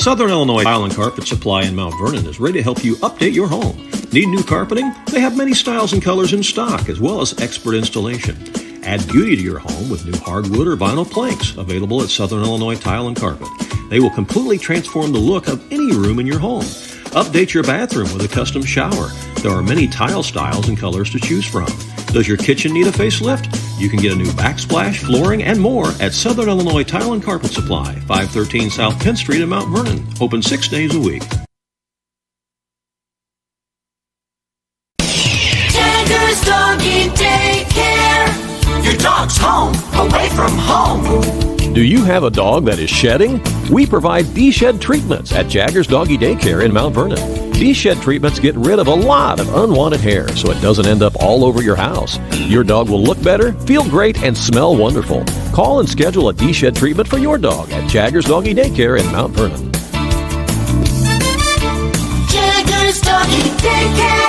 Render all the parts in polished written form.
Southern Illinois Tile and Carpet Supply in Mount Vernon is ready to help you update your home. Need new carpeting? They have many styles and colors in stock, as well as expert installation. Add beauty to your home with new hardwood or vinyl planks available at Southern Illinois Tile and Carpet. They will completely transform the look of any room in your home. Update your bathroom with a custom shower. There are many tile styles and colors to choose from. Does your kitchen need a facelift? You can get a new backsplash, flooring, and more at Southern Illinois Tile and Carpet Supply, 513 South Penn Street in Mount Vernon. Open 6 days a week. Jagger's Doggy Daycare. Your dog's home, away from home. Do you have a dog that is shedding? We provide D-Shed treatments at Jagger's Doggy Daycare in Mount Vernon. D-Shed treatments get rid of a lot of unwanted hair so it doesn't end up all over your house. Your dog will look better, feel great, and smell wonderful. Call and schedule a D-Shed treatment for your dog at Jagger's Doggy Daycare in Mount Vernon. Jagger's Doggy Daycare.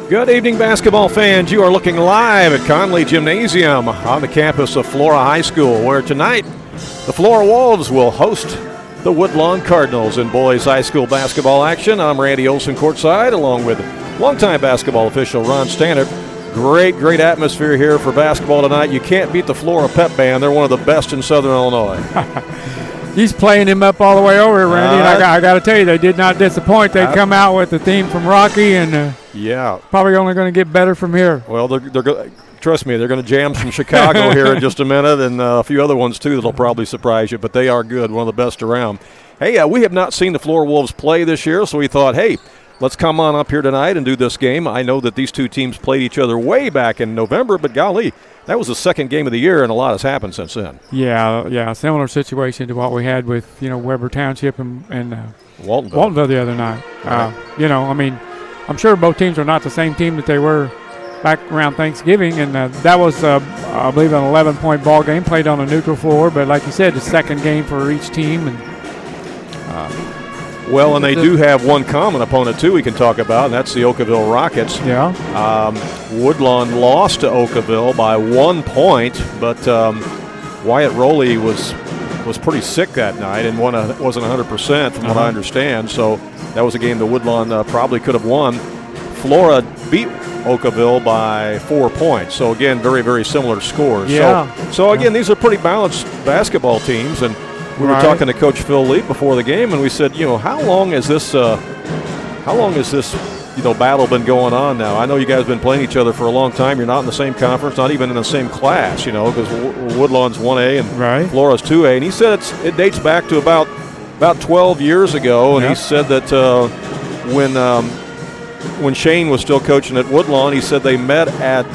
Good evening, basketball fans. You are looking live at Conley Gymnasium on the campus of Flora High School, where tonight the Flora Wolves will host the Woodlawn Cardinals in boys high school basketball action. I'm Randy Olson courtside, along with longtime basketball official Ron Stannard. Great atmosphere here for basketball tonight. You can't beat the Flora Pep Band. They're one of the best in Southern Illinois. He's playing him up all the way over, Randy. And I got to tell you, they did not disappoint. They come out with the theme from Rocky, and probably only going to get better from here. Well, trust me, they're going to jam some Chicago here in just a minute, and a few other ones too that'll probably surprise you. But they are good, one of the best around. Hey, we have not seen the Flora Wolves play this year, so we thought, hey, let's come on up here tonight and do this game. I know that these two teams played each other way back in November, but golly, that was the second game of the year, and a lot has happened since then. Yeah, similar situation to what we had with Weber Township and Waltonville the other night. Right. I'm sure both teams are not the same team that they were back around Thanksgiving, and that was, I believe, an 11-point ball game played on a neutral floor. But like you said, the second game for each team, and and they do have one common opponent, too, we can talk about, and that's the Oakville Rockets. Yeah. Woodlawn lost to Oakville by 1 point, but Wyatt Rowley was pretty sick that night and wasn't 100% from what I understand. So that was a game that Woodlawn probably could have won. Flora beat Oakville by 4 points. So, again, very, very similar scores. Yeah. So again, these are pretty balanced basketball teams, and we were talking to Coach Phil Leap before the game, and we said, how long has this battle been going on now? I know you guys have been playing each other for a long time. You're not in the same conference, not even in the same class, because Woodlawn's 1A and Flora's 2A. And he said it dates back to about 12 years ago, and he said that when Shane was still coaching at Woodlawn, he said they met at,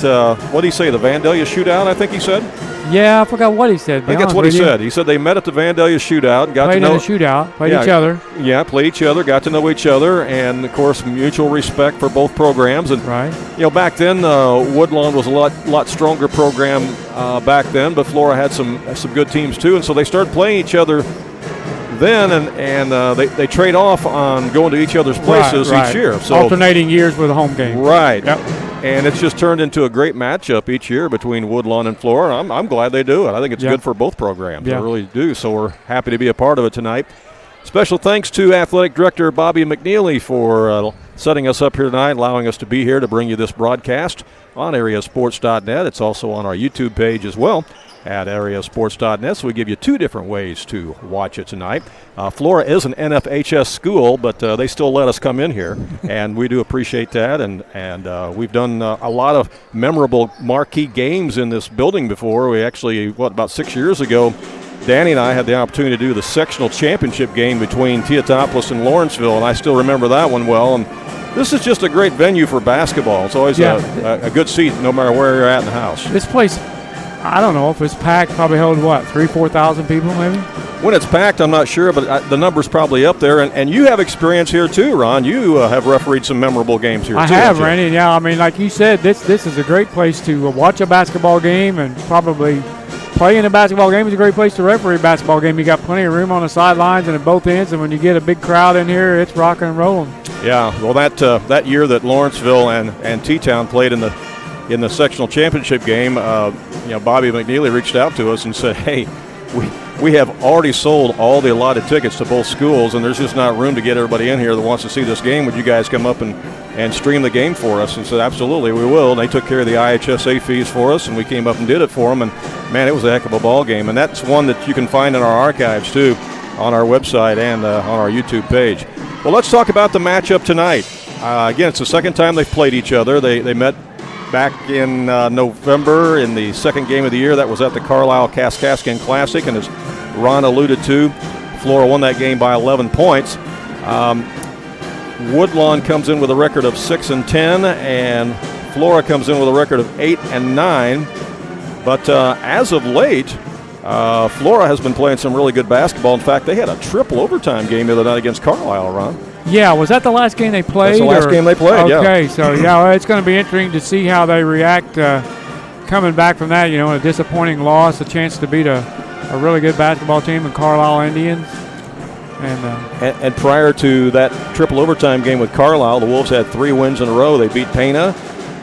what did he say, the Vandalia Shootout, I think he said? Yeah, I forgot what he said. I think that's what he said. He said they met at the Vandalia Shootout and got to know. Played in the shootout, played each other. Yeah, played each other, got to know each other, and, of course, mutual respect for both programs. And, back then, Woodlawn was a lot stronger program back then, but Flora had some good teams, too. And so they started playing each other then, and they trade off on going to each other's places each year. So alternating years with a home game. Right. Yep. And it's just turned into a great matchup each year between Woodlawn and Flora. I'm glad they do it. I think it's good for both programs. I really do. So we're happy to be a part of it tonight. Special thanks to Athletic Director Bobby McNeely for setting us up here tonight, allowing us to be here to bring you this broadcast on AreaSports.net. It's also on our YouTube page as well at AreaSports.net. So we give you two different ways to watch it tonight. Flora is an NFHS school, but they still let us come in here, and we do appreciate that. And we've done a lot of memorable marquee games in this building before. We actually, about 6 years ago, Danny and I had the opportunity to do the sectional championship game between Teotopolis and Lawrenceville, and I still remember that one well. And this is just a great venue for basketball. It's always a good seat no matter where you're at in the house. This place I don't know if it's packed. Probably hold what, 3,000-4,000 people maybe. When it's packed, I'm not sure, but the number's probably up there. And you have experience here too, Ron. You have refereed some memorable games here. I have, Randy. Yeah, I mean, like you said, this is a great place to watch a basketball game, and probably playing a basketball game is a great place to referee a basketball game. You got plenty of room on the sidelines and at both ends, and when you get a big crowd in here, it's rocking and rolling. Yeah, well, that year that Lawrenceville and T-Town played in the sectional championship game, Bobby McNeely reached out to us and said, "Hey, we have already sold all the allotted tickets to both schools, and there's just not room to get everybody in here that wants to see this game. Would you guys come up and stream the game for us?" And said, "Absolutely, we will." And they took care of the IHSA fees for us, and we came up and did it for them. And man, it was a heck of a ball game. And that's one that you can find in our archives too, on our website and on our YouTube page. Well, let's talk about the matchup tonight. Again, it's the second time they've played each other. They met back in November in the second game of the year. That was at the Carlisle-Kaskaskin Classic, and as Ron alluded to, Flora won that game by 11 points. Woodlawn comes in with a record of 6-10, and Flora comes in with a record of 8-9. But as of late, Flora has been playing some really good basketball. In fact, they had a triple overtime game the other night against Carlisle, Ron. Yeah, was that the last game they played? That's the last game they played, yeah. Okay, so yeah, it's going to be interesting to see how they react coming back from that, a disappointing loss, a chance to beat a really good basketball team in Carlisle Indians. And prior to that triple overtime game with Carlisle, the Wolves had 3 wins in a row. They beat Pana,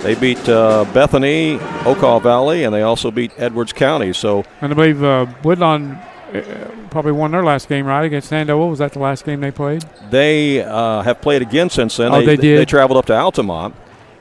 they beat Bethany, Okaw Valley, and they also beat Edwards County. And I believe Woodlawn probably won their last game, right, against Sandoval. Was that the last game they played? They have played again since then. Oh, they did? They traveled up to Altamont.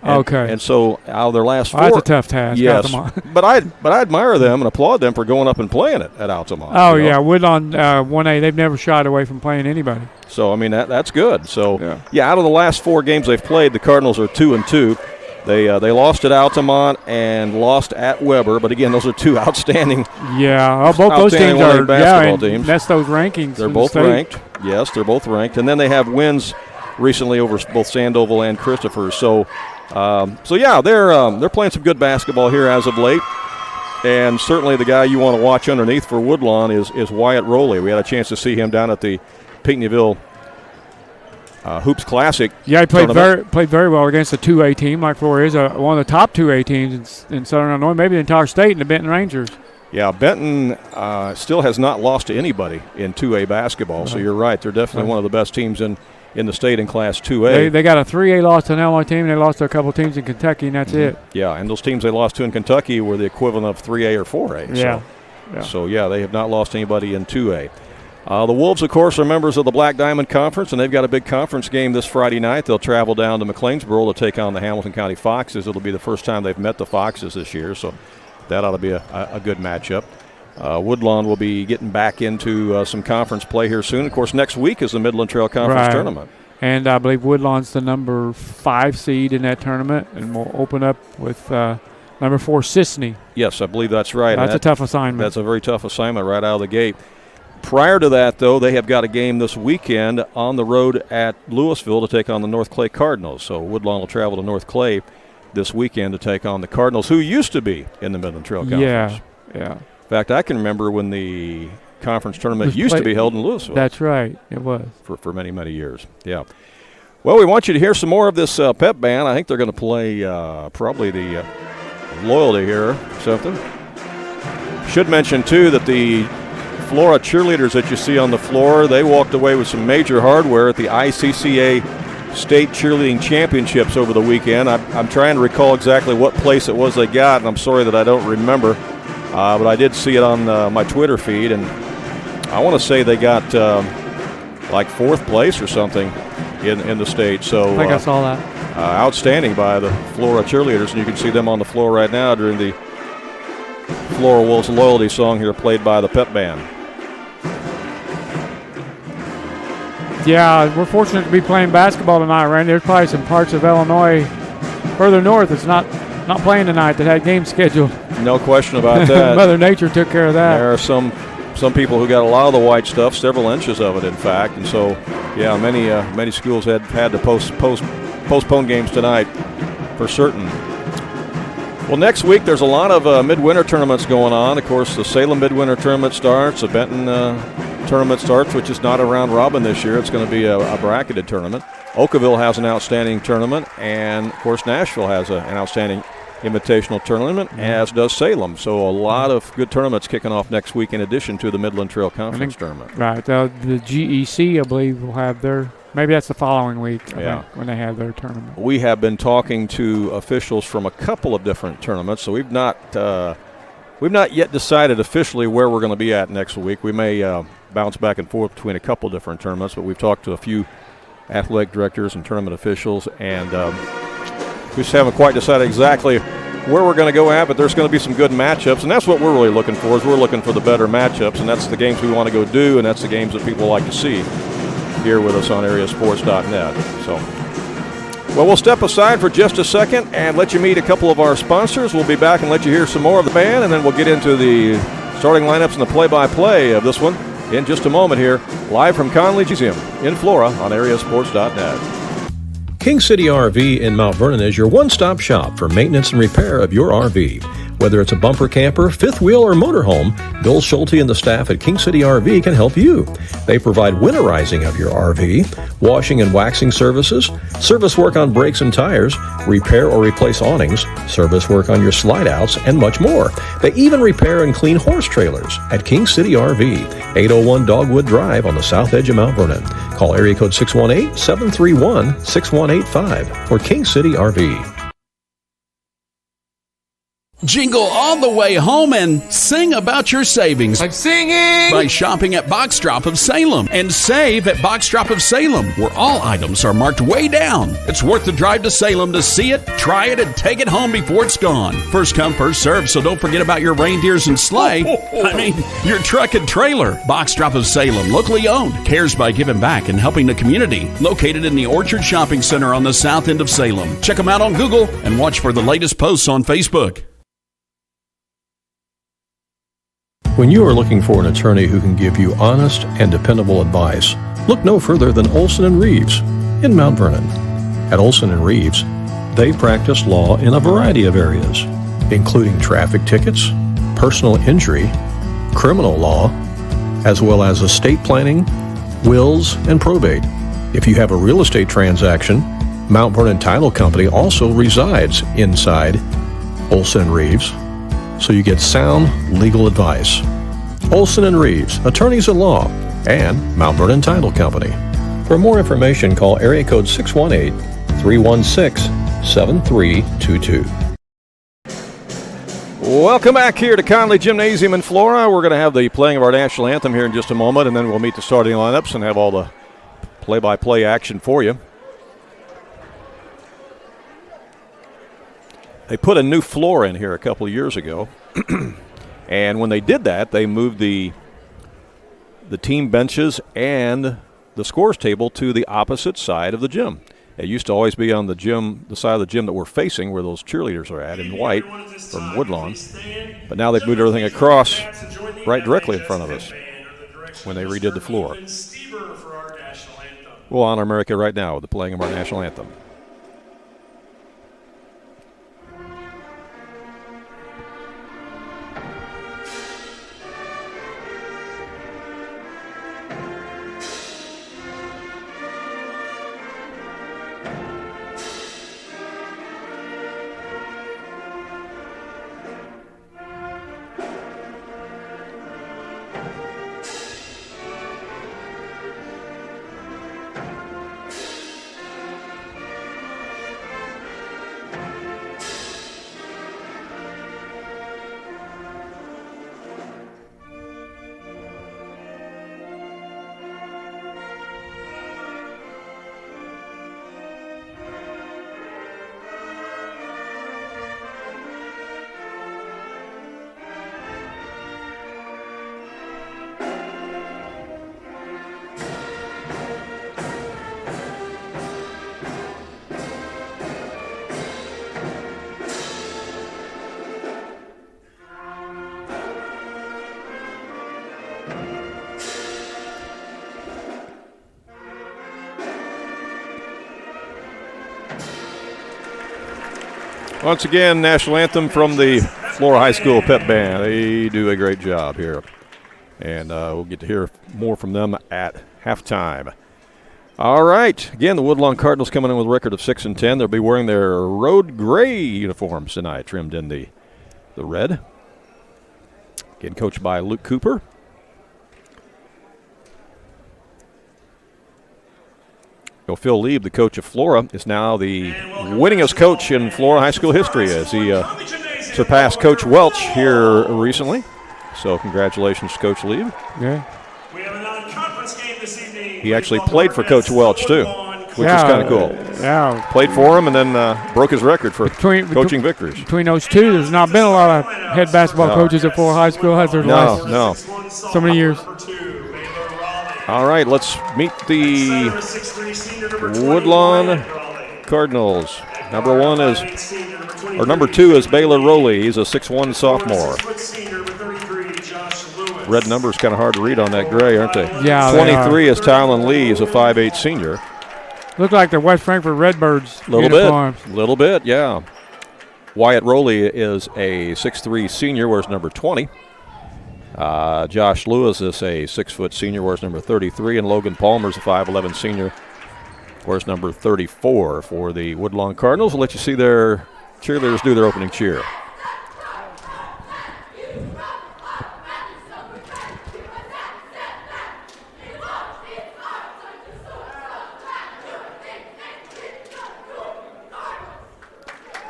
Okay. And so out of their last 4. That's a tough task. Yes. Altamont. but I admire them and applaud them for going up and playing it at Altamont. Oh, yeah. Woodlawn 1A, they've never shied away from playing anybody. So, I mean, that's good. So, out of the last 4 games they've played, the Cardinals are 2-2. They lost at Altamont and lost at Weber, but again, those are 2 outstanding. Yeah, both those teams are basketball teams. That's those rankings. They're both ranked. Yes, they're both ranked, and then they have wins recently over both Sandoval and Christopher. So they're playing some good basketball here as of late, and certainly the guy you want to watch underneath for Woodlawn is Wyatt Rowley. We had a chance to see him down at the Pinckneyville Hoops Classic. Yeah, he played very well against the 2A team, like Flora is one of the top 2A teams in Southern Illinois, maybe the entire state, in the Benton Rangers. Yeah, Benton still has not lost to anybody in 2A basketball, so you're right. They're definitely one of the best teams in the state in Class 2A. They got a 3A loss to an Illinois team, and they lost to a couple teams in Kentucky, and that's it. Yeah, and those teams they lost to in Kentucky were the equivalent of 3A or 4A. Yeah. So they have not lost anybody in 2A. The Wolves, of course, are members of the Black Diamond Conference, and they've got a big conference game this Friday night. They'll travel down to McLeansboro to take on the Hamilton County Foxes. It'll be the first time they've met the Foxes this year, so that ought to be a good matchup. Woodlawn will be getting back into some conference play here soon. Of course, next week is the Midland Trail Conference tournament. And I believe Woodlawn's the number 5 seed in that tournament, and we'll open up with number 4, Sisney. Yes, I believe that's right. That's a tough assignment. That's a very tough assignment right out of the gate. Prior to that, though, they have got a game this weekend on the road at Louisville to take on the North Clay Cardinals. So Woodlawn will travel to North Clay this weekend to take on the Cardinals, who used to be in the Midland Trail Conference. Yeah. In fact, I can remember when the conference tournament used to be held in Louisville. That's right. It was. For many, many years. Yeah. Well, we want you to hear some more of this pep band. I think they're going to play probably the Loyalty here or something. Should mention, too, that the Flora cheerleaders that you see on the floor, they walked away with some major hardware at the ICCA State Cheerleading Championships over the weekend. I'm trying to recall exactly what place it was they got, and I'm sorry that I don't remember. But I did see it on my Twitter feed, and I want to say they got like 4th place or something in the state. So I think I saw that. Outstanding by the Flora cheerleaders, and you can see them on the floor right now during the Flora Wolves Loyalty song here played by the pep band. Yeah, we're fortunate to be playing basketball tonight, Randy. There's probably some parts of Illinois further north that's not playing tonight that had games scheduled. No question about that. Mother Nature took care of that. There are some people who got a lot of the white stuff, several inches of it, in fact. And so, yeah, many schools had to postpone games tonight for certain. Well, next week there's a lot of midwinter tournaments going on. Of course, the Salem midwinter tournament starts. The Benton tournament starts, which is not a round robin this year. It's going to be a bracketed tournament. Oakville has an outstanding tournament, and of course Nashville has an outstanding invitational tournament, as does Salem. So a lot of good tournaments kicking off next week in addition to the Midland Trail Conference tournament. Right. The GEC, I believe, will have their – maybe that's the following week when they have their tournament. We have been talking to officials from a couple of different tournaments, so we've not yet decided officially where we're going to be at next week. We may bounce back and forth between a couple different tournaments, but we've talked to a few athletic directors and tournament officials, and we just haven't quite decided exactly where we're going to go at, but there's going to be some good matchups, and that's what we're really looking for, is we're looking for the better matchups, and that's the games we want to go do, and that's the games that people like to see here with us on AreaSports.net. So, well, we'll step aside for just a second and let you meet a couple of our sponsors. We'll be back and let you hear some more of the band, and then we'll get into the starting lineups and the play-by-play of this one in just a moment here, live from Conley Museum in Flora on AreaSports.net. King City RV in Mount Vernon is your one-stop shop for maintenance and repair of your RV. Whether it's a bumper camper, fifth wheel, or motorhome, Bill Schulte and the staff at King City RV can help you. They provide winterizing of your RV, washing and waxing services, service work on brakes and tires, repair or replace awnings, service work on your slide outs, and much more. They even repair and clean horse trailers at King City RV, 801 Dogwood Drive on the south edge of Mount Vernon. Call area code 618-731-6185 for King City RV. Jingle all the way home and sing about your savings. I'm singing! By shopping at Box Drop of Salem. And save at Box Drop of Salem, where all items are marked way down. It's worth the drive to Salem to see it, try it, and take it home before it's gone. First come, first served, so don't forget about your reindeers and sleigh. I mean, your truck and trailer. Box Drop of Salem, locally owned, cares by giving back and helping the community. Located in the Orchard Shopping Center on the south end of Salem. Check them out on Google and watch for the latest posts on Facebook. When you are looking for an attorney who can give you honest and dependable advice, look no further than Olson & Reeves in Mount Vernon. At Olson & Reeves, they practice law in a variety of areas, including traffic tickets, personal injury, criminal law, as well as estate planning, wills, and probate. If you have a real estate transaction, Mount Vernon Title Company also resides inside Olson & Reeves, so you get sound legal advice. Olson & Reeves, attorneys at law, and Mount Vernon Title Company. For more information, call area code 618-316-7322. Welcome back here to Conley Gymnasium in Flora. We're going to have the playing of our national anthem here in just a moment, and then we'll meet the starting lineups and have all the play-by-play action for you. They put a new floor in here a couple of years ago, and when they did that, they moved the team benches and the scores table to the opposite side of the gym. It used to always be on the side of the gym that we're facing, where those cheerleaders are at, in white from Woodlawn. But now they've moved everything across right directly in front of us when they redid the floor. We'll honor America right now with the playing of our national anthem. Once again, national anthem from the Flora High School pep band. They do a great job here. And we'll get to hear more from them at halftime. All right. Again, the Woodlawn Cardinals coming in with a record of 6-10. They'll be wearing their road gray uniforms tonight, trimmed in the red. Again, coached by Luke Cooper. Phil Lieb, the coach of Flora, is now the winningest coach in Flora High School history as he surpassed Coach Welch here recently. So congratulations, Coach Lieb. Yeah. We have a non-conference game this evening. He actually played for Coach Welch, too, which is kind of cool. Yeah. Played for him and then broke his record for coaching victories. Between those two, there's not been a lot of head basketball coaches at Flora High School, has there? No. So many years. All right, let's meet the Woodlawn Cardinals. Number 2 is Baylor Rowley. He's a 6'1" sophomore. Red numbers kind of hard to read on that gray, aren't they? Yeah. 23 is Tylen Lee. He's a 5'8" senior. Look like the West Frankfort Redbirds uniforms. Little bit, yeah. Wyatt Rowley is a 6'3" senior, wears number 20. Josh Lewis is a 6' senior, wears number 33, and Logan Palmer's a 5'11" senior, wears number 34 for the Woodlawn Cardinals. We'll let you see their cheerleaders do their opening cheer.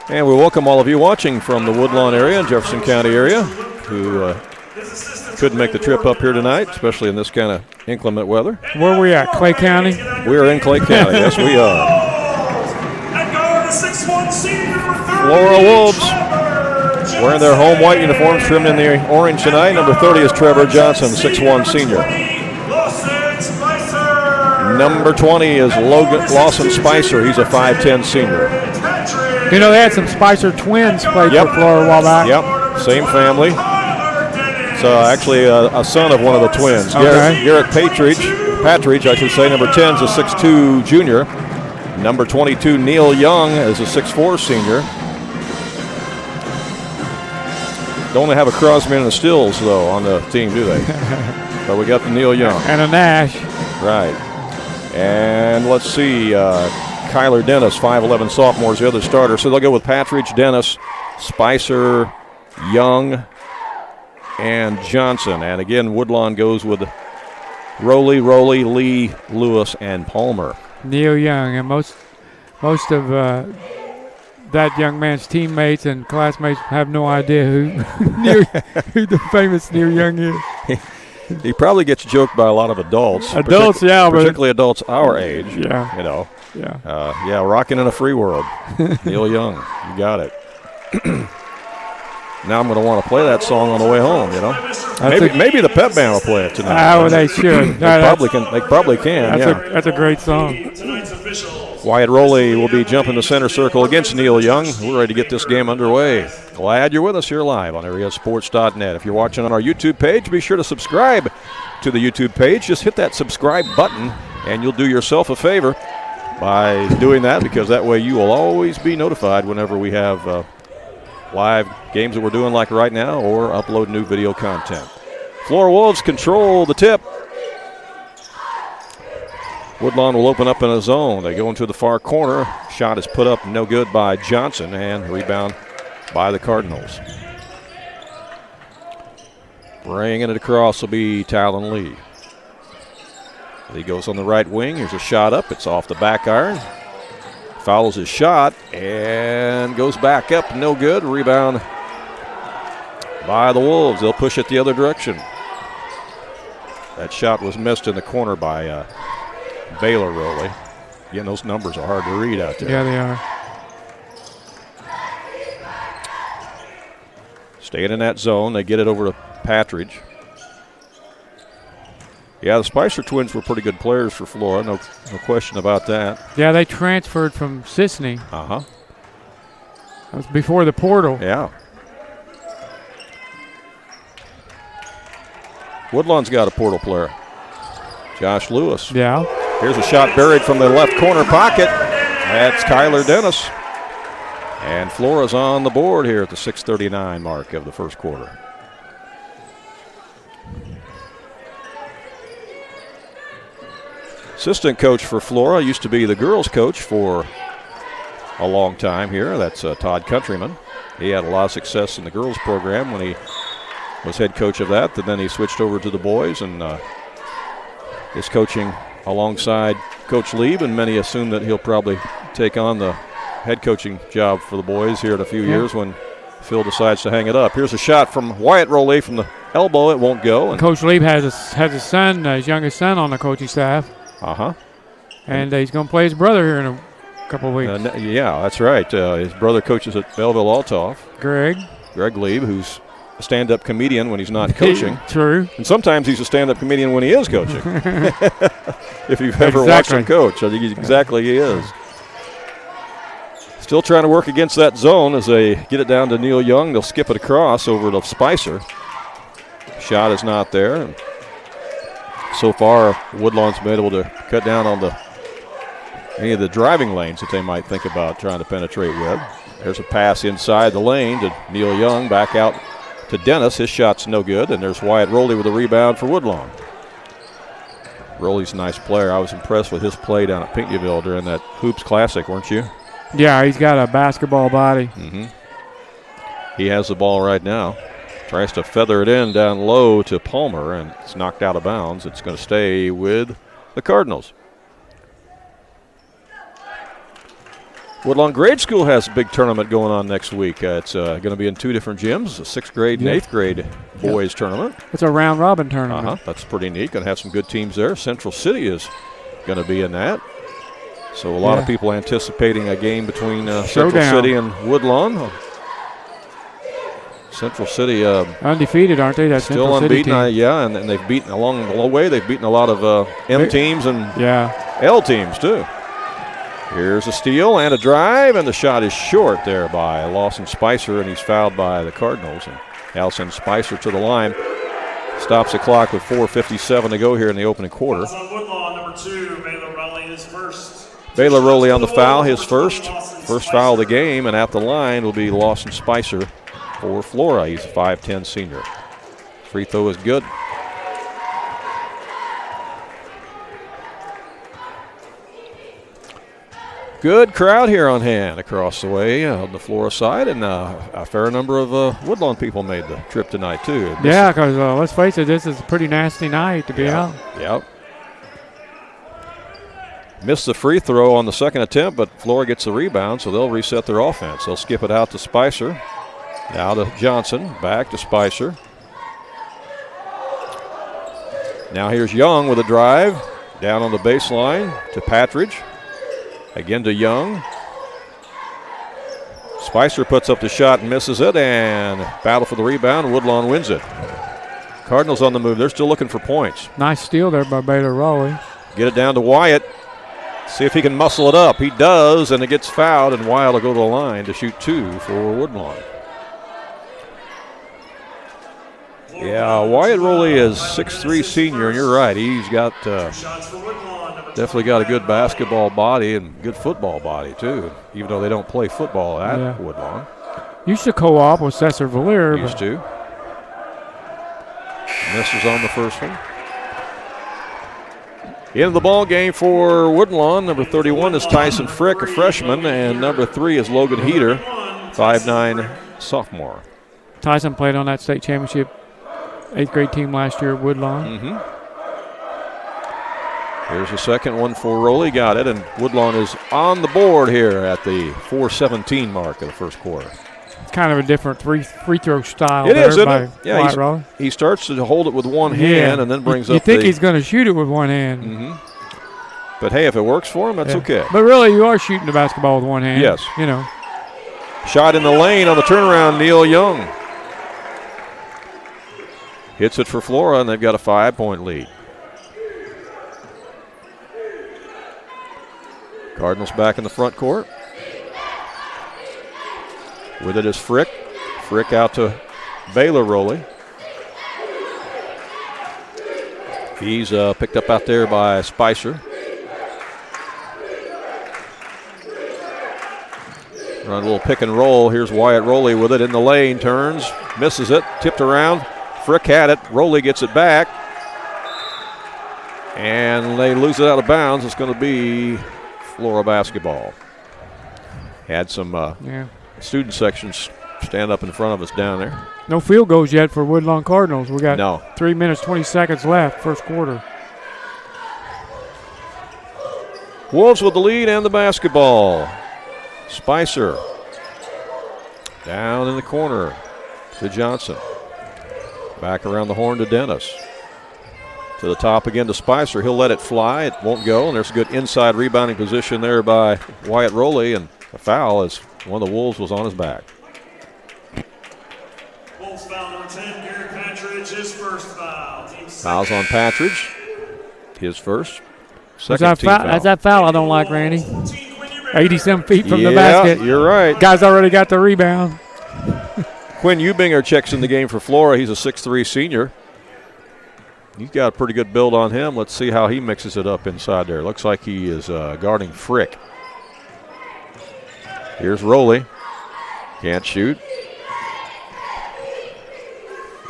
And we welcome all of you watching from the Woodlawn area, Jefferson County area, who couldn't make the trip up here tonight, especially in this kind of inclement weather. Where are we at, Clay County? We're in Clay County, yes we are. Flora Wolves wearing their home white uniforms, trimmed in the orange tonight. Number 30 is Trevor Johnson, 6'1" senior. Number 20 is Lawson Spicer. He's a 5'10" senior. You know, they had some Spicer twins played for Flora a while back. Yep, same family. So actually a son of one of the twins. Okay. Garrett Patridge, I should say, number 10 is a 6'2" junior. Number 22, Neil Young, is a 6'4" senior. Don't have a Crosby and a Stills, though, on the team, do they? But we got the Neil Young. And a Nash. Right. And let's see, Kyler Dennis, 5'11" sophomore, is the other starter. So they'll go with Patridge, Dennis, Spicer, Young, and Johnson. And again, Woodlawn goes with Rowley, Lee, Lewis, and Palmer. Neil Young, and most of that young man's teammates and classmates have no idea who the famous Neil Young is. He probably gets joked by a lot of adults. Particularly adults our age. Yeah. You know. Yeah. Rocking in a free world. Neil Young, you got it. Now I'm going to want to play that song on the way home, you know. Maybe the pep band will play it tonight. Well, they should. They probably can. That's a great song. Wyatt Rowley will be jumping the center circle against Neil Young. We're ready to get this game underway. Glad you're with us here live on AreaSports.net. If you're watching on our YouTube page, be sure to subscribe to the YouTube page. Just hit that subscribe button, and you'll do yourself a favor by doing that, because that way you will always be notified whenever we have live games that we're doing like right now, or upload new video content. Flora Wolves control the tip. Woodlawn will open up in a zone. They go into the far corner. Shot is put up, no good by Johnson, and rebound by the Cardinals. Bringing it across will be Tylen Lee. He goes on the right wing. Here's a shot up. It's off the back iron. Fouls his shot and goes back up. No good. Rebound by the Wolves. They'll push it the other direction. That shot was missed in the corner by Baylor Rowley. Again, those numbers are hard to read out there. Yeah, they are. Staying in that zone. They get it over to Patridge. Yeah, the Spicer twins were pretty good players for Flora. No question about that. Yeah, they transferred from Sisney. Uh-huh. That was before the portal. Yeah. Woodlawn's got a portal player. Josh Lewis. Yeah. Here's a shot buried from the left corner pocket. That's Kyler Dennis. And Flora's on the board here at the 6:39 mark of the first quarter. Assistant coach for Flora used to be the girls' coach for a long time here. That's Todd Countryman. He had a lot of success in the girls' program when he was head coach of that. And then he switched over to the boys and is coaching alongside Coach Lieb. And many assume that he'll probably take on the head coaching job for the boys here in a few years when Phil decides to hang it up. Here's a shot from Wyatt Rowley from the elbow. It won't go. And Coach Lieb has his son, his youngest son, on the coaching staff. And he's going to play his brother here in a couple of weeks. Yeah, that's right. His brother coaches at Belleville Altoff. Greg Lieb, who's a stand-up comedian when he's not coaching. True. And sometimes he's a stand-up comedian when he is coaching. If you've ever watched him coach, I think he is. Still trying to work against that zone as they get it down to Neil Young. They'll skip it across over to Spicer. Shot is not there. And so far, Woodlawn's been able to cut down on any of the driving lanes that they might think about trying to penetrate with. There's a pass inside the lane to Neil Young, back out to Dennis. His shot's no good, and there's Wyatt Rowley with a rebound for Woodlawn. Rowley's a nice player. I was impressed with his play down at Pinckneyville during that Hoops Classic, weren't you? Yeah, he's got a basketball body. He has the ball right now. Tries to feather it in down low to Palmer, and it's knocked out of bounds. It's going to stay with the Cardinals. Woodlawn Grade School has a big tournament going on next week. It's going to be in two different gyms, a 6th grade and 8th grade boys tournament. It's a round-robin tournament. That's pretty neat. Going to have some good teams there. Central City is going to be in that. So a lot of people anticipating a game between Central City and Woodlawn. Central City undefeated, aren't they? That's still unbeaten, and they've beaten along the way. They've beaten a lot of M teams and L teams too. Here's a steal and a drive, and the shot is short there by Lawson Spicer, and he's fouled by the Cardinals. And Allison Spicer to the line, stops the clock with 4:57 to go here in the opening quarter. On Woodlawn, number 2, Baylor Rowley is first. Baylor Rowley on the foul, his first foul of the game, and at the line will be Lawson Spicer for Flora. He's a 5'10 senior. Free throw is good. Good crowd here on hand across the way on the Flora side, and a fair number of Woodlawn people made the trip tonight too. Yeah, because let's face it, this is a pretty nasty night to be out. Yep. Missed the free throw on the second attempt, but Flora gets the rebound, so they'll reset their offense. They'll skip it out to Spicer. Now to Johnson, back to Spicer. Now here's Young with a drive, down on the baseline to Patridge. Again to Young. Spicer puts up the shot and misses it, and battle for the rebound. Woodlawn wins it. Cardinals on the move. They're still looking for points. Nice steal there by Baylor Rowley. Get it down to Wyatt. See if he can muscle it up. He does, and it gets fouled, and Wyatt will go to the line to shoot 2 for Woodlawn. Yeah, Wyatt Rowley is 6'3 senior, and you're right. He's got definitely got a good basketball body and good football body, too, even though they don't play football at Woodlawn. Used to co-op with Cesar Valier. Used to. Misses on the first one. In the ball game for Woodlawn, number 31 is Tyson Frick, a freshman, and number 3 is Logan Heater, 5'9 sophomore. Tyson played on that state championship 8th grade team last year at Woodlawn. Here's the second one for Rowley. Got it, and Woodlawn is on the board here at the 4:17 mark of the first quarter. It's kind of a different free throw style. It is, isn't it? Wyatt Rowley. He starts to hold it with one hand and then brings up You think he's going to shoot it with one hand. But, hey, if it works for him, that's okay. But really, you are shooting the basketball with one hand. Yes. You know. Shot in the lane on the turnaround, Neil Young. Hits it for Flora, and they've got a 5-point lead. Cardinals back in the front court. With it is Frick. Frick out to Baylor Rowley. He's picked up out there by Spicer. Run a little pick and roll. Here's Wyatt Rowley with it in the lane. Turns, misses it, tipped around. Frick had it. Rowley gets it back. And they lose it out of bounds. It's going to be Flora basketball. Had some student sections stand up in front of us down there. No field goals yet for Woodlawn Cardinals. We got 3 minutes, 20 seconds left, first quarter. Wolves with the lead and the basketball. Spicer down in the corner to Johnson. Back around the horn to Dennis. To the top again to Spicer. He'll let it fly. It won't go. And there's a good inside rebounding position there by Wyatt Rowley. And a foul as one of the Wolves was on his back. Wolves foul number 10, Gary Patridge, his first foul. Fouls on Patridge. His first. Second team foul. That's that foul I don't like, Randy. 87 feet from the basket. You're right. Guy's already got the rebound. Quinn Eubinger checks in the game for Flora. He's a 6'3 senior. He's got a pretty good build on him. Let's see how he mixes it up inside there. Looks like he is guarding Frick. Here's Rowley. Can't shoot.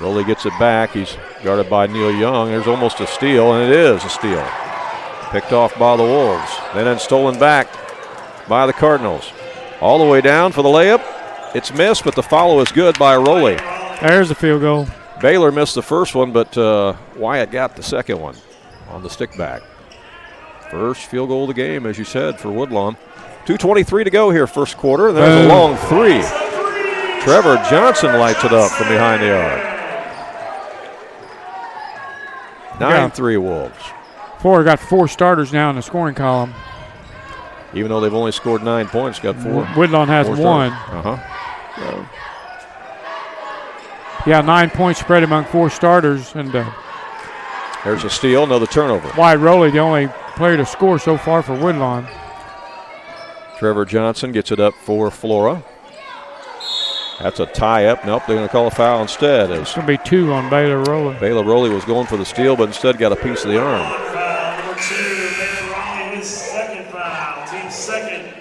Rowley gets it back. He's guarded by Neil Young. There's almost a steal, and it is a steal. Picked off by the Wolves. Then stolen back by the Cardinals. All the way down for the layup. It's missed, but the follow is good by Rowley. There's a field goal. Baylor missed the first one, but Wyatt got the second one on the stick back. First field goal of the game, as you said, for Woodlawn. 2:23 to go here, first quarter. There's a long three. Trevor Johnson lights it up from behind the arc. 9-3 Wolves. Flora got 4 starters now in the scoring column. Even though they've only scored 9 points, got 4. Woodlawn has 1. Yeah, 9 points spread among 4 starters. And there's a steal, another turnover. Wyatt Rowley, the only player to score so far for Woodlawn. Trevor Johnson gets it up for Flora. That's a tie-up. Nope, they're going to call a foul instead. It's going to be 2 on Baylor Rowley. Baylor Rowley was going for the steal, but instead got a piece of the arm. Foul number 2, Baylor Rowley, his second foul, team second.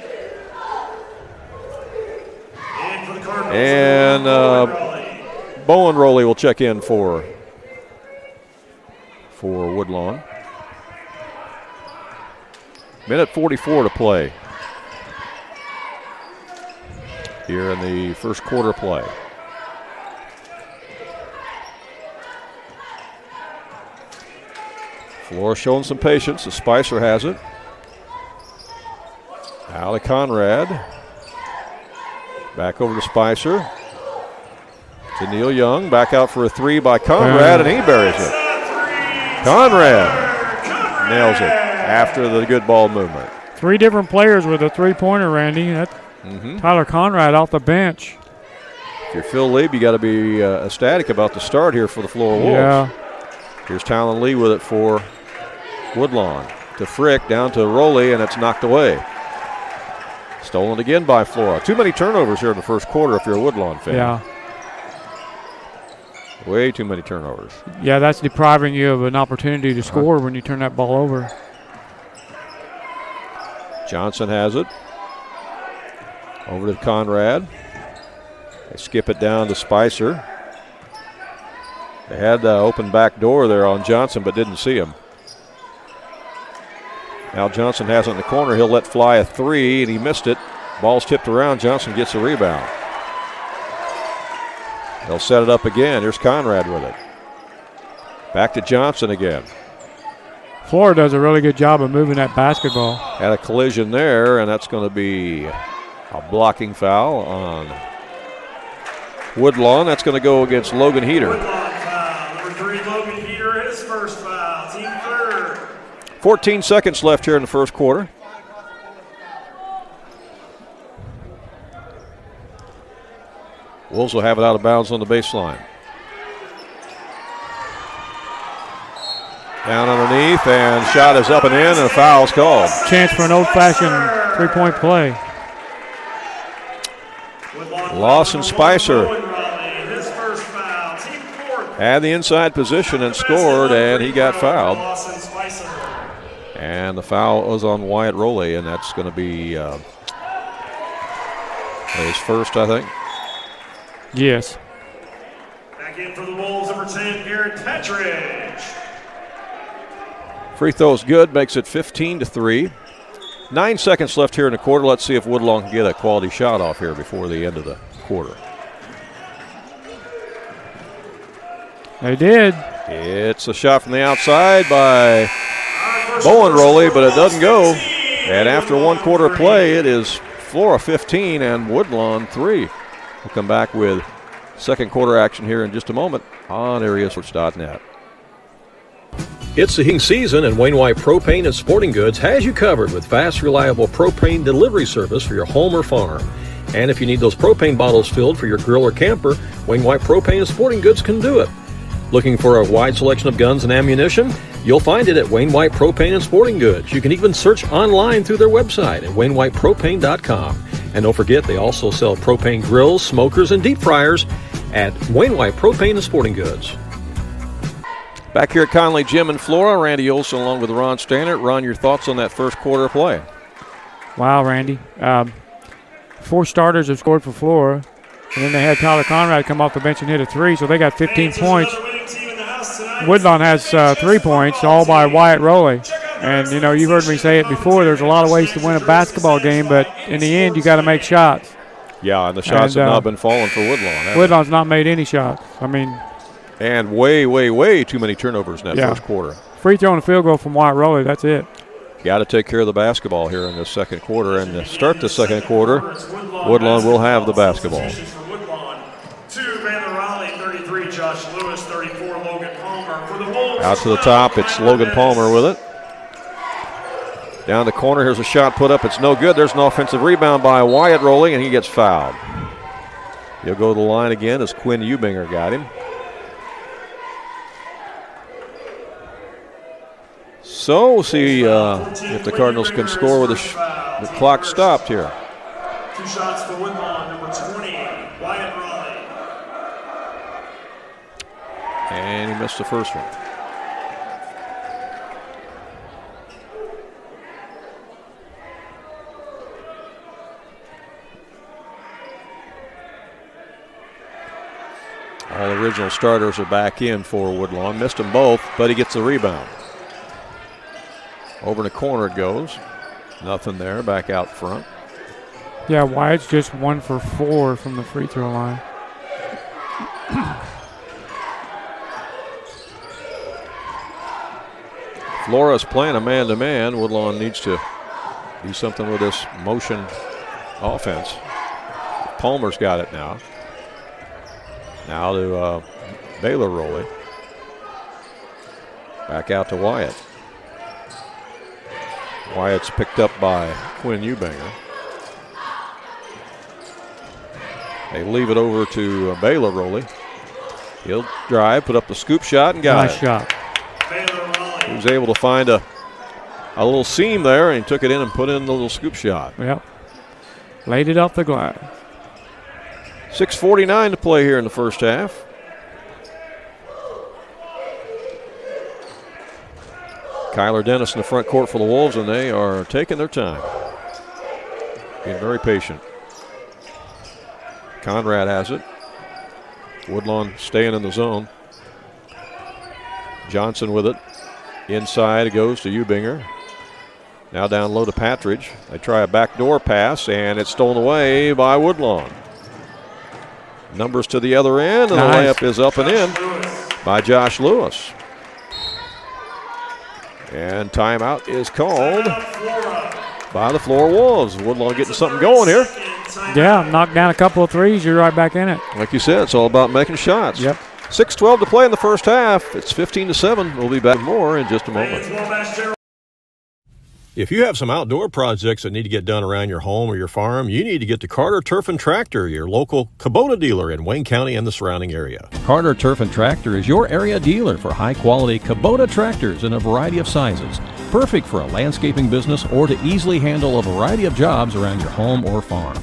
And for the Cardinals. And Bowen Rowley will check in for Woodlawn. Minute 44 to play here in the first quarter play. Flora showing some patience. The Spicer has it. Ali Conrad. Back over to Spicer. To Neil Young. Back out for a 3 by Conrad, and he buries it. Conrad nails it after the good ball movement. 3 different players with a 3-pointer, Randy. Tyler Conrad off the bench. If you're Phil Lieb, you got to be ecstatic about the start here for the Flora Wolves. Yeah. Here's Talon Lee with it for Woodlawn. To Frick, down to Rowley, and it's knocked away. Stolen again by Flora. Too many turnovers here in the first quarter if you're a Woodlawn fan. Yeah. Way too many turnovers. Yeah, that's depriving you of an opportunity to score when you turn that ball over. Johnson has it. Over to Conrad. They skip it down to Spicer. They had the open back door there on Johnson, but didn't see him. Now Johnson has it in the corner. He'll let fly a 3, and he missed it. Ball's tipped around. Johnson gets the rebound. They'll set it up again. Here's Conrad with it. Back to Johnson again. Flora does a really good job of moving that basketball. Had a collision there, and that's going to be a blocking foul on Woodlawn. That's going to go against Logan Heater. Woodlawn foul, number 3, Logan Heater, his first foul, team third. 14 seconds left here in the first quarter. Wolves will have it out of bounds on the baseline. Down underneath, and shot is up and in, and a foul's called. Chance for an old-fashioned 3-point play. Lawson Spicer had the inside position and scored, and he got fouled. And the foul was on Wyatt Rowley, and that's going to be Plays first, I think. Yes. Back in for the Wolves, number 10, Garrett Petridge. Free throw is good, makes it 15-3. 9 seconds left here in the quarter. Let's see if Woodlawn can get a quality shot off here before the end of the quarter. They did. It's a shot from the outside by Bowen Rowley, but it doesn't go. And after 1 quarter play, it is Flora 15 and Woodlawn 3. We'll come back with second quarter action here in just a moment on AreaSports.net. It's the heating season, and Wainwright Propane and Sporting Goods has you covered with fast, reliable propane delivery service for your home or farm. And if you need those propane bottles filled for your grill or camper, Wainwright Propane and Sporting Goods can do it. Looking for a wide selection of guns and ammunition? You'll find it at Wainwright Propane and Sporting Goods. You can even search online through their website at wainwrightpropane.com. And don't forget, they also sell propane grills, smokers, and deep fryers at Wainwright Propane and Sporting Goods. Back here at Conley Gym in Flora, Randy Olson along with Ron Stannard. Ron, your thoughts on that first quarter play? Wow, Randy. 4 starters have scored for Flora. And then they had Tyler Conrad come off the bench and hit a 3, so they got 15 points. Woodlawn has 3 points, all by Wyatt Rowley. And, you know, you've heard me say it before, there's a lot of ways to win a basketball game, but in the end, you got to make shots. Yeah, and the shots have not been falling for Woodlawn. Woodlawn's not made any shots. I mean. And way too many turnovers in that first quarter. Free throw and a field goal from Wyatt Rowley, that's it. Got to take care of the basketball here in the second quarter. And to start the second quarter, Woodlawn will have the basketball. Josh Lewis, 34, Logan Palmer. For the Wolves, out to the top, it's Logan Palmer with it. Down the corner, here's a shot put up. It's no good. There's an offensive rebound by Wyatt Rowley, and he gets fouled. He'll go to the line again as Quinn Eubinger got him. So we'll see if the Cardinals can score with the clock stopped here. 2 shots for Woodlawn, number 20, Wyatt Rowley. And he missed the first one. All original starters are back in for Woodlawn. Missed them both, but he gets the rebound. Over in the corner it goes. Nothing there, back out front. Yeah, Wyatt's just 1 for 4 from the free throw line. Flora's playing a man-to-man. Woodlawn needs to do something with this motion offense. Palmer's got it now. Now to Baylor Rowley. Back out to Wyatt. Wyatt's picked up by Quinn Eubinger. They leave it over to Baylor Rowley. He'll drive, put up the scoop shot, and got it. Nice shot. He was able to find a little seam there, and he took it in and put in the little scoop shot. Yep. Laid it off the glass. 6:49 to play here in the first half. Kyler Dennis in the front court for the Wolves, and they are taking their time. Being very patient. Conrad has it. Woodlawn staying in the zone. Johnson with it. Inside it goes to Eubinger. Now down low to Patridge. They try a backdoor pass, and it's stolen away by Woodlawn. Numbers to the other end, and the layup is up and in by Josh Lewis. And timeout is called by the Flora Wolves. Woodlawn getting something going here. Yeah, knock down a couple of threes, you're right back in it. Like you said, it's all about making shots. Yep. 6:12 to play in the first half. It's 15-7. We'll be back with more in just a moment. If you have some outdoor projects that need to get done around your home or your farm, you need to get to Carter Turf and Tractor, your local Kubota dealer in Wayne County and the surrounding area. Carter Turf and Tractor is your area dealer for high-quality Kubota tractors in a variety of sizes, perfect for a landscaping business or to easily handle a variety of jobs around your home or farm.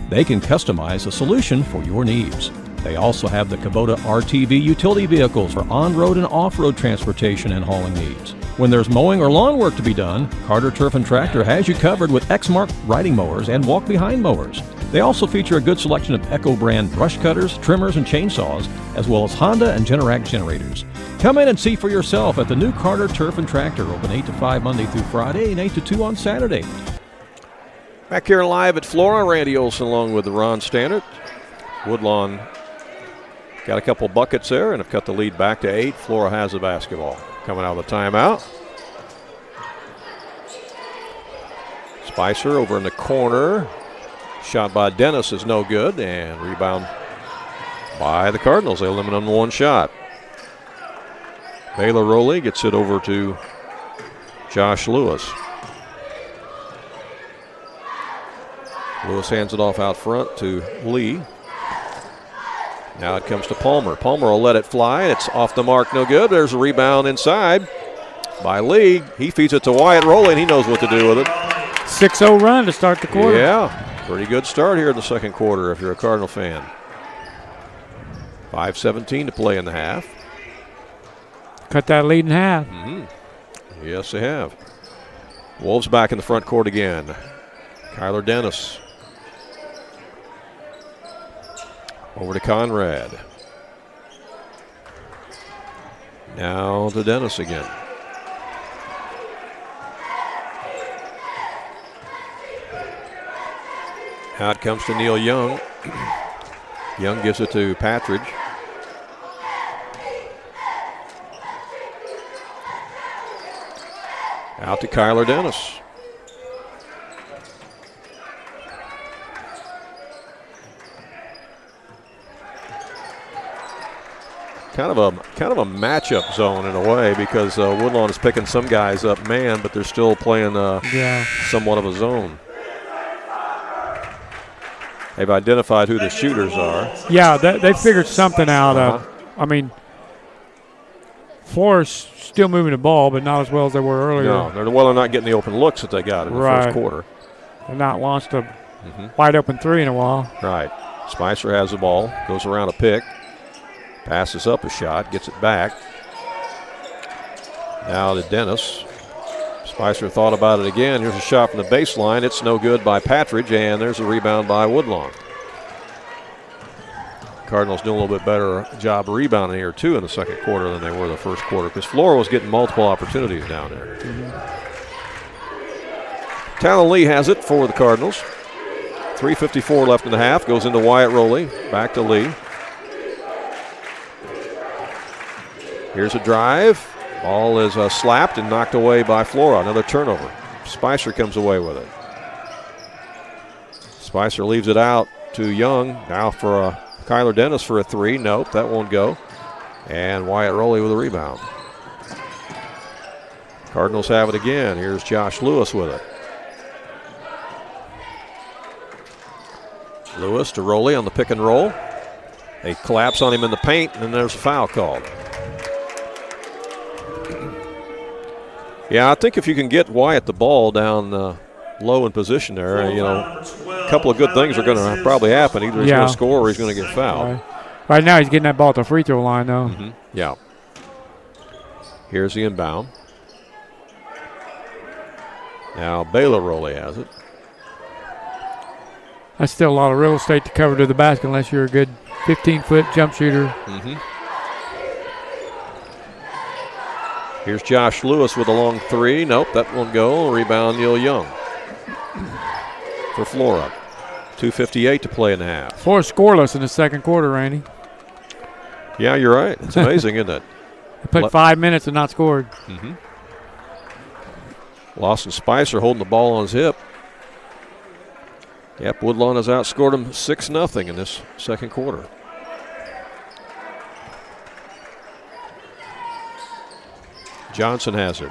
They can customize a solution for your needs. They also have the Kubota RTV utility vehicles for on-road and off-road transportation and hauling needs. When there's mowing or lawn work to be done, Carter Turf and Tractor has you covered with Exmark riding mowers and walk-behind mowers. They also feature a good selection of Echo brand brush cutters, trimmers, and chainsaws, as well as Honda and Generac generators. Come in and see for yourself at the new Carter Turf and Tractor, open 8 to 5 Monday through Friday and 8 to 2 on Saturday. Back here live at Flora, Randy Olson along with Ron Stannard. Woodlawn got a couple buckets there and have cut the lead back to 8. Flora has the basketball. Coming out of the timeout. Spicer over in the corner. Shot by Dennis is no good, and rebound by the Cardinals. They limit them to one shot. Baylor Rowley gets it over to Josh Lewis. Lewis hands it off out front to Lee. Now it comes to Palmer. Palmer will let it fly. It's off the mark, no good. There's a rebound inside by Lee. He feeds it to Wyatt Rowley, and he knows what to do with it. 6-0 run to start the quarter. Yeah, pretty good start here in the second quarter if you're a Cardinal fan. 5:17 to play in the half. Cut that lead in half. Yes, they have. Wolves back in the front court again. Kyler Dennis. Over to Conrad. Now to Dennis again. Now it comes to Neil Young. Young gives it to Patridge. Out to Kyler Dennis. Kind of a matchup zone in a way because Woodlawn is picking some guys up man, but they're still playing somewhat of a zone. They've identified who the shooters are. Yeah, they figured something out. I mean, Flora's still moving the ball, but not as well as they were earlier. No, they're not getting the open looks that they got in the first quarter. They're not launched a wide open three in a while. Right. Spicer has the ball, goes around a pick. Passes up a shot, gets it back. Now to Dennis. Spicer thought about it again. Here's a shot from the baseline. It's no good by Patridge, and there's a rebound by Woodlawn. Cardinals doing a little bit better job rebounding here, too, in the second quarter than they were the first quarter because Flora was getting multiple opportunities down there. Talon Lee has it for the Cardinals. 3:54 left in the half. Goes into Wyatt Rowley. Back to Lee. Here's a drive. Ball is slapped and knocked away by Flora. Another turnover. Spicer comes away with it. Spicer leaves it out to Young. Now for Kyler Dennis for a three. Nope, that won't go. And Wyatt Rowley with a rebound. Cardinals have it again. Here's Josh Lewis with it. Lewis to Rowley on the pick and roll. They collapse on him in the paint, and then there's a foul called. Yeah, I think if you can get Wyatt the ball down low in position there, a couple of good things are going to probably happen. Either he's going to score or he's going to get fouled. Right now he's getting that ball at the free throw line, though. Yeah. Here's the inbound. Now Baylor Rowley has it. That's still a lot of real estate to cover to the basket unless you're a good 15-foot jump shooter. Here's Josh Lewis with a long three. Nope, that won't go. Rebound Neil Young for Flora. 2:58 to play in the half. Flora scoreless in the second quarter, Randy. Yeah, you're right. It's amazing, isn't it? They played 5 minutes and not scored. Lawson Spicer holding the ball on his hip. Yep, Woodlawn has outscored him 6-0 in this second quarter. Johnson has it.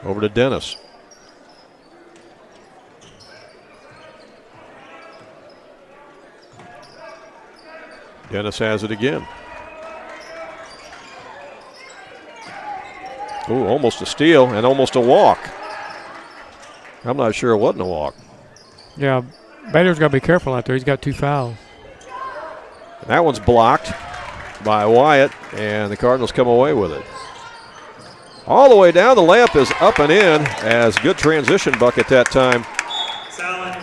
Over to Dennis. Dennis has it again. Ooh, almost a steal and almost a walk. I'm not sure it wasn't a walk. Yeah, Baylor's got to be careful out there. He's got 2 fouls. That one's blocked by Wyatt, and the Cardinals come away with it. All the way down, the layup is up and in as good transition bucket that time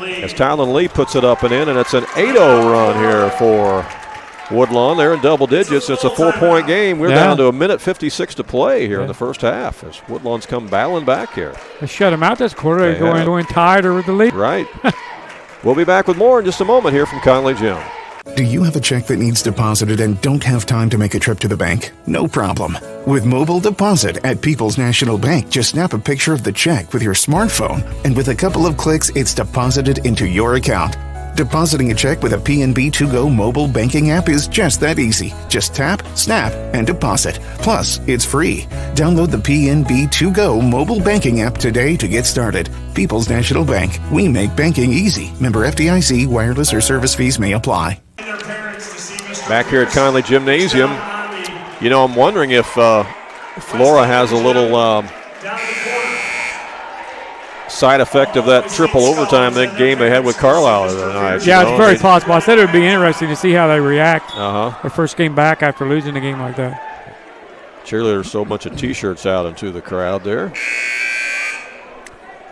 as Tylen Lee puts it up and in, and it's an 8-0 run here for Woodlawn. They're in double digits. It's a 4-point game. We're down to a minute 56 to play here in the first half as Woodlawn's come battling back here. They shut them out this quarter. They're going tied or with the lead. Right. We'll be back with more in just a moment here from Conley Gym. Do you have a check that needs deposited and don't have time to make a trip to the bank? No problem. With Mobile Deposit at People's National Bank, just snap a picture of the check with your smartphone, and with a couple of clicks, it's deposited into your account. Depositing a check with a PNB To-Go mobile banking app is just that easy. Just tap, snap, and deposit. Plus, it's free. Download the PNB To-Go mobile banking app today to get started. People's National Bank. We make banking easy. Member FDIC. Wireless or service fees may apply. Back here at Conley Gymnasium, you know, I'm wondering if Flora has a little side effect of that triple overtime game they had with Carlisle tonight. Yeah, it's very possible. I said it would be interesting to see how they react. Their first game back after losing a game like that. Cheerleaders throw a bunch of T-shirts out into the crowd there.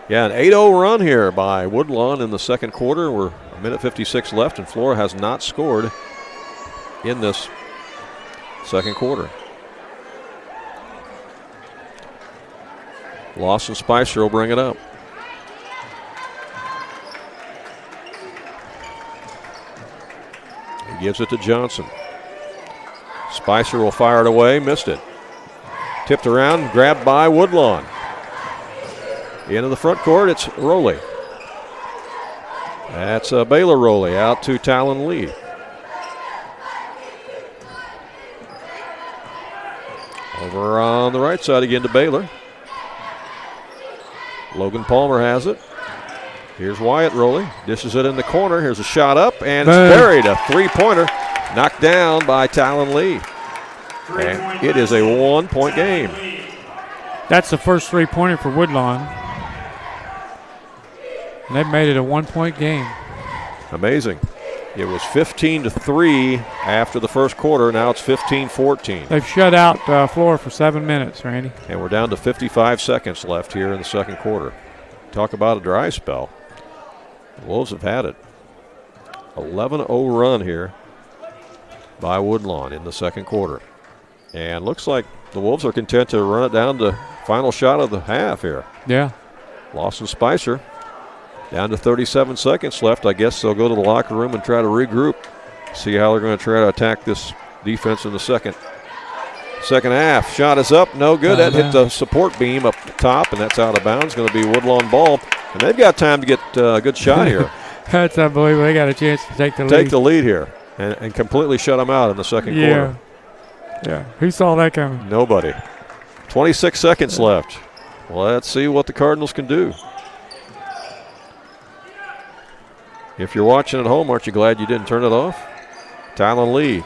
Yeah, an 8-0 run here by Woodlawn in the second quarter. We're a minute 56 left, and Flora has not scored in this second quarter. Lawson Spicer will bring it up. He gives it to Johnson. Spicer will fire it away, missed it. Tipped around, grabbed by Woodlawn. Into the front court, it's Rowley. That's Baylor Rowley out to Tylen Lee. Over on the right side again to Baylor. Logan Palmer has it. Here's Wyatt Rowley. Dishes it in the corner. Here's a shot up, and it's buried. A three-pointer knocked down by Tylen Lee. And it is a 1-point game. That's the first three-pointer for Woodlawn. And they've made it a 1-point game. Amazing. It was 15-3 after the first quarter. Now it's 15-14. They've shut out Flora for 7 minutes, Randy. And we're down to 55 seconds left here in the second quarter. Talk about a dry spell. The Wolves have had it. 11-0 run here by Woodlawn in the second quarter. And looks like the Wolves are content to run it down to final shot of the half here. Yeah. Lawson Spicer. Down to 37 seconds left. I guess they'll go to the locker room and try to regroup. See how they're going to try to attack this defense in the second half. Shot is up. No good. That hit the support beam up top, and that's out of bounds. Going to be Woodlawn ball. And they've got time to get a good shot here. That's unbelievable. They got a chance to take the lead. Take the lead here and completely shut them out in the second quarter. Yeah. Who saw that coming? Nobody. 26 seconds left. Well, let's see what the Cardinals can do. If you're watching at home, aren't you glad you didn't turn it off? Tylen Lee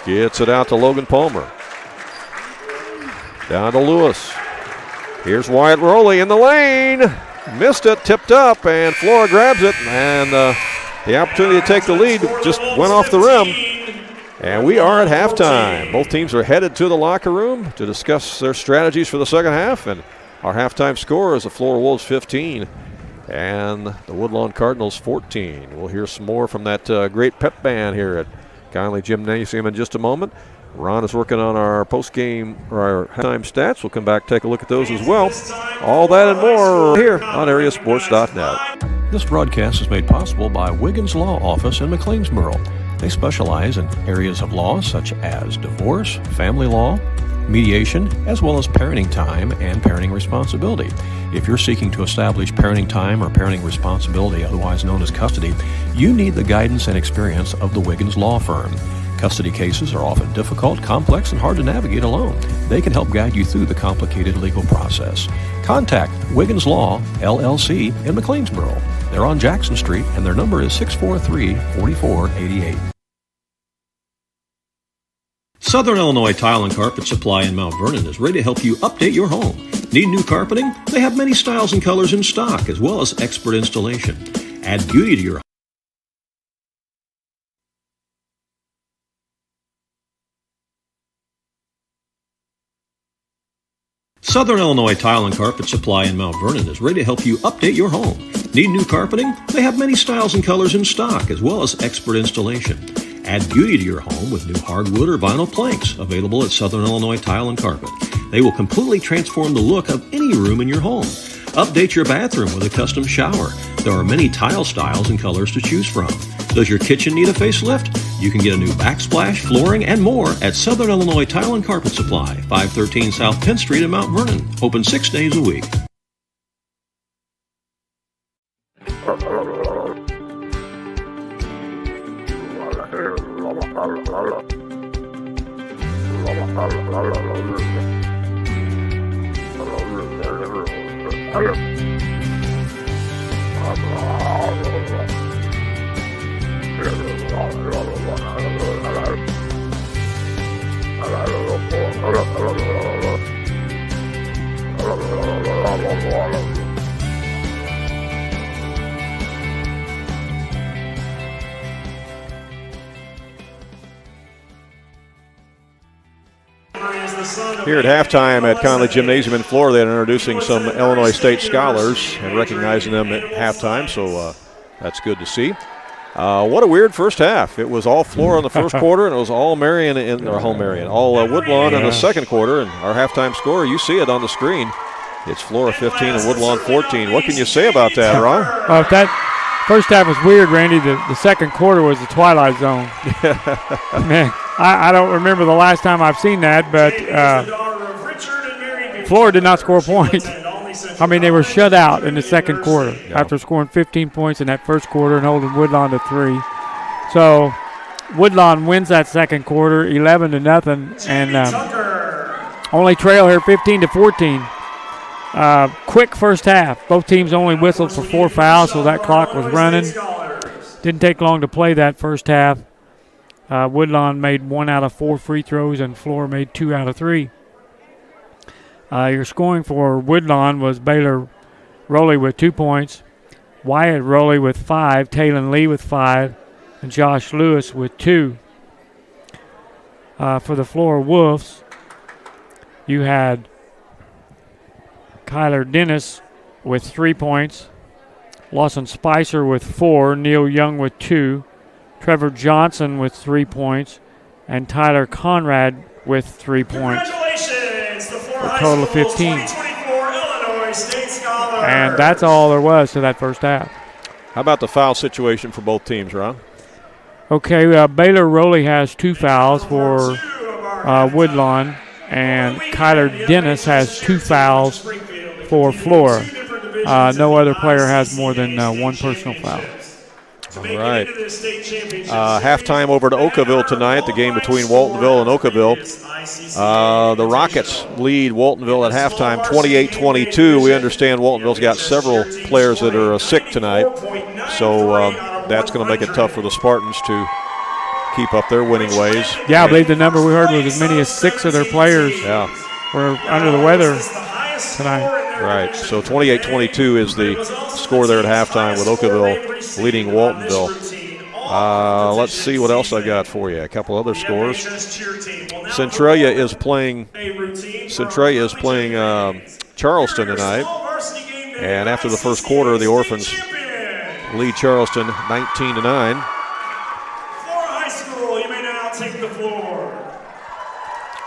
gets it out to Logan Palmer. Down to Lewis. Here's Wyatt Rowley in the lane. Missed it, tipped up, and Flora grabs it. And the opportunity to take the lead just went off the rim. And we are at halftime. Both teams are headed to the locker room to discuss their strategies for the second half. And our halftime score is the Flora Wolves 15. And the Woodlawn Cardinals 14. We'll hear some more from that great pep band here at Conley Gymnasium in just a moment. Ron is working on our post-game or our halftime stats. We'll come back, take a look at those as well. All that and more here on AreaSports.net. This broadcast is made possible by Wiggins Law Office in McLeansboro. They specialize in areas of law such as divorce, family law, mediation, as well as parenting time and parenting responsibility. If you're seeking to establish parenting time or parenting responsibility, otherwise known as custody, you need the guidance and experience of the Wiggins Law Firm. Custody cases are often difficult, complex, and hard to navigate alone. They can help guide you through the complicated legal process. Contact Wiggins Law, LLC in McLeansboro. They're on Jackson Street, and their number is 643-4488. Southern Illinois Tile and Carpet Supply in Mount Vernon is ready to help you update your home. Need new carpeting? They have many styles and colors in stock, as well as expert installation. Add beauty to your home. Southern Illinois Tile and Carpet Supply in Mount Vernon is ready to help you update your home. Need new carpeting? They have many styles and colors in stock, as well as expert installation. Add beauty to your home with new hardwood or vinyl planks available at Southern Illinois Tile and Carpet. They will completely transform the look of any room in your home. Update your bathroom with a custom shower. There are many tile styles and colors to choose from. Does your kitchen need a facelift? You can get a new backsplash, flooring, and more at Southern Illinois Tile and Carpet Supply, 513 South 10th Street in Mount Vernon. Open 6 days a week. Here at halftime at Conley Gymnasium in Flora, they're introducing some Illinois State scholars and recognizing them at halftime, so that's good to see. What a weird first half. It was all Flora in the first quarter, and it was all Marion all Woodlawn in the second quarter. And our halftime score, you see it on the screen. It's Flora 15 and Woodlawn 14. What can you say about that, Ron? That first half was weird, Randy. The second quarter was the twilight zone. Man, I don't remember the last time I've seen that, but Flora did not score a point. I mean, they were shut out in the second quarter after scoring 15 points in that first quarter and holding Woodlawn to 3. So Woodlawn wins that second quarter 11-0 and only trail here 15-14. Quick first half. Both teams only whistled for 4 fouls, so that clock was running. Didn't take long to play that first half. Woodlawn made 1 out of 4 free throws and Flora made 2 out of 3. Your scoring for Woodlawn was Baylor Rowley with 2 points, Wyatt Rowley with 5, Talon Lee with 5, and Josh Lewis with 2. For the Flora Wolves, you had Kyler Dennis with 3 points, Lawson Spicer with 4, Neil Young with 2, Trevor Johnson with 3 points, and Tyler Conrad with 3 points. For a total of 15. And that's all there was to that first half. How about the foul situation for both teams, Ron? Okay, Baylor Rowley has 2 fouls for Woodlawn, and Kyler Dennis has 2 fouls for Flora. No other player has more than 1 personal foul. All right. Halftime over to Oakville tonight, the game between Waltonville and Oakville. The Rockets lead Waltonville at halftime 28-22. We understand Waltonville's got several players that are sick tonight, so that's going to make it tough for the Spartans to keep up their winning ways. Yeah, I believe the number we heard was as many as 6 of their players were under the weather tonight. Right, so 28-22 is the score there at halftime with Oakville leading Waltonville. Let's see what else I got for you. A couple other scores. Centralia is playing Charleston tonight. And after the first quarter, the Orphans lead Charleston 19-9.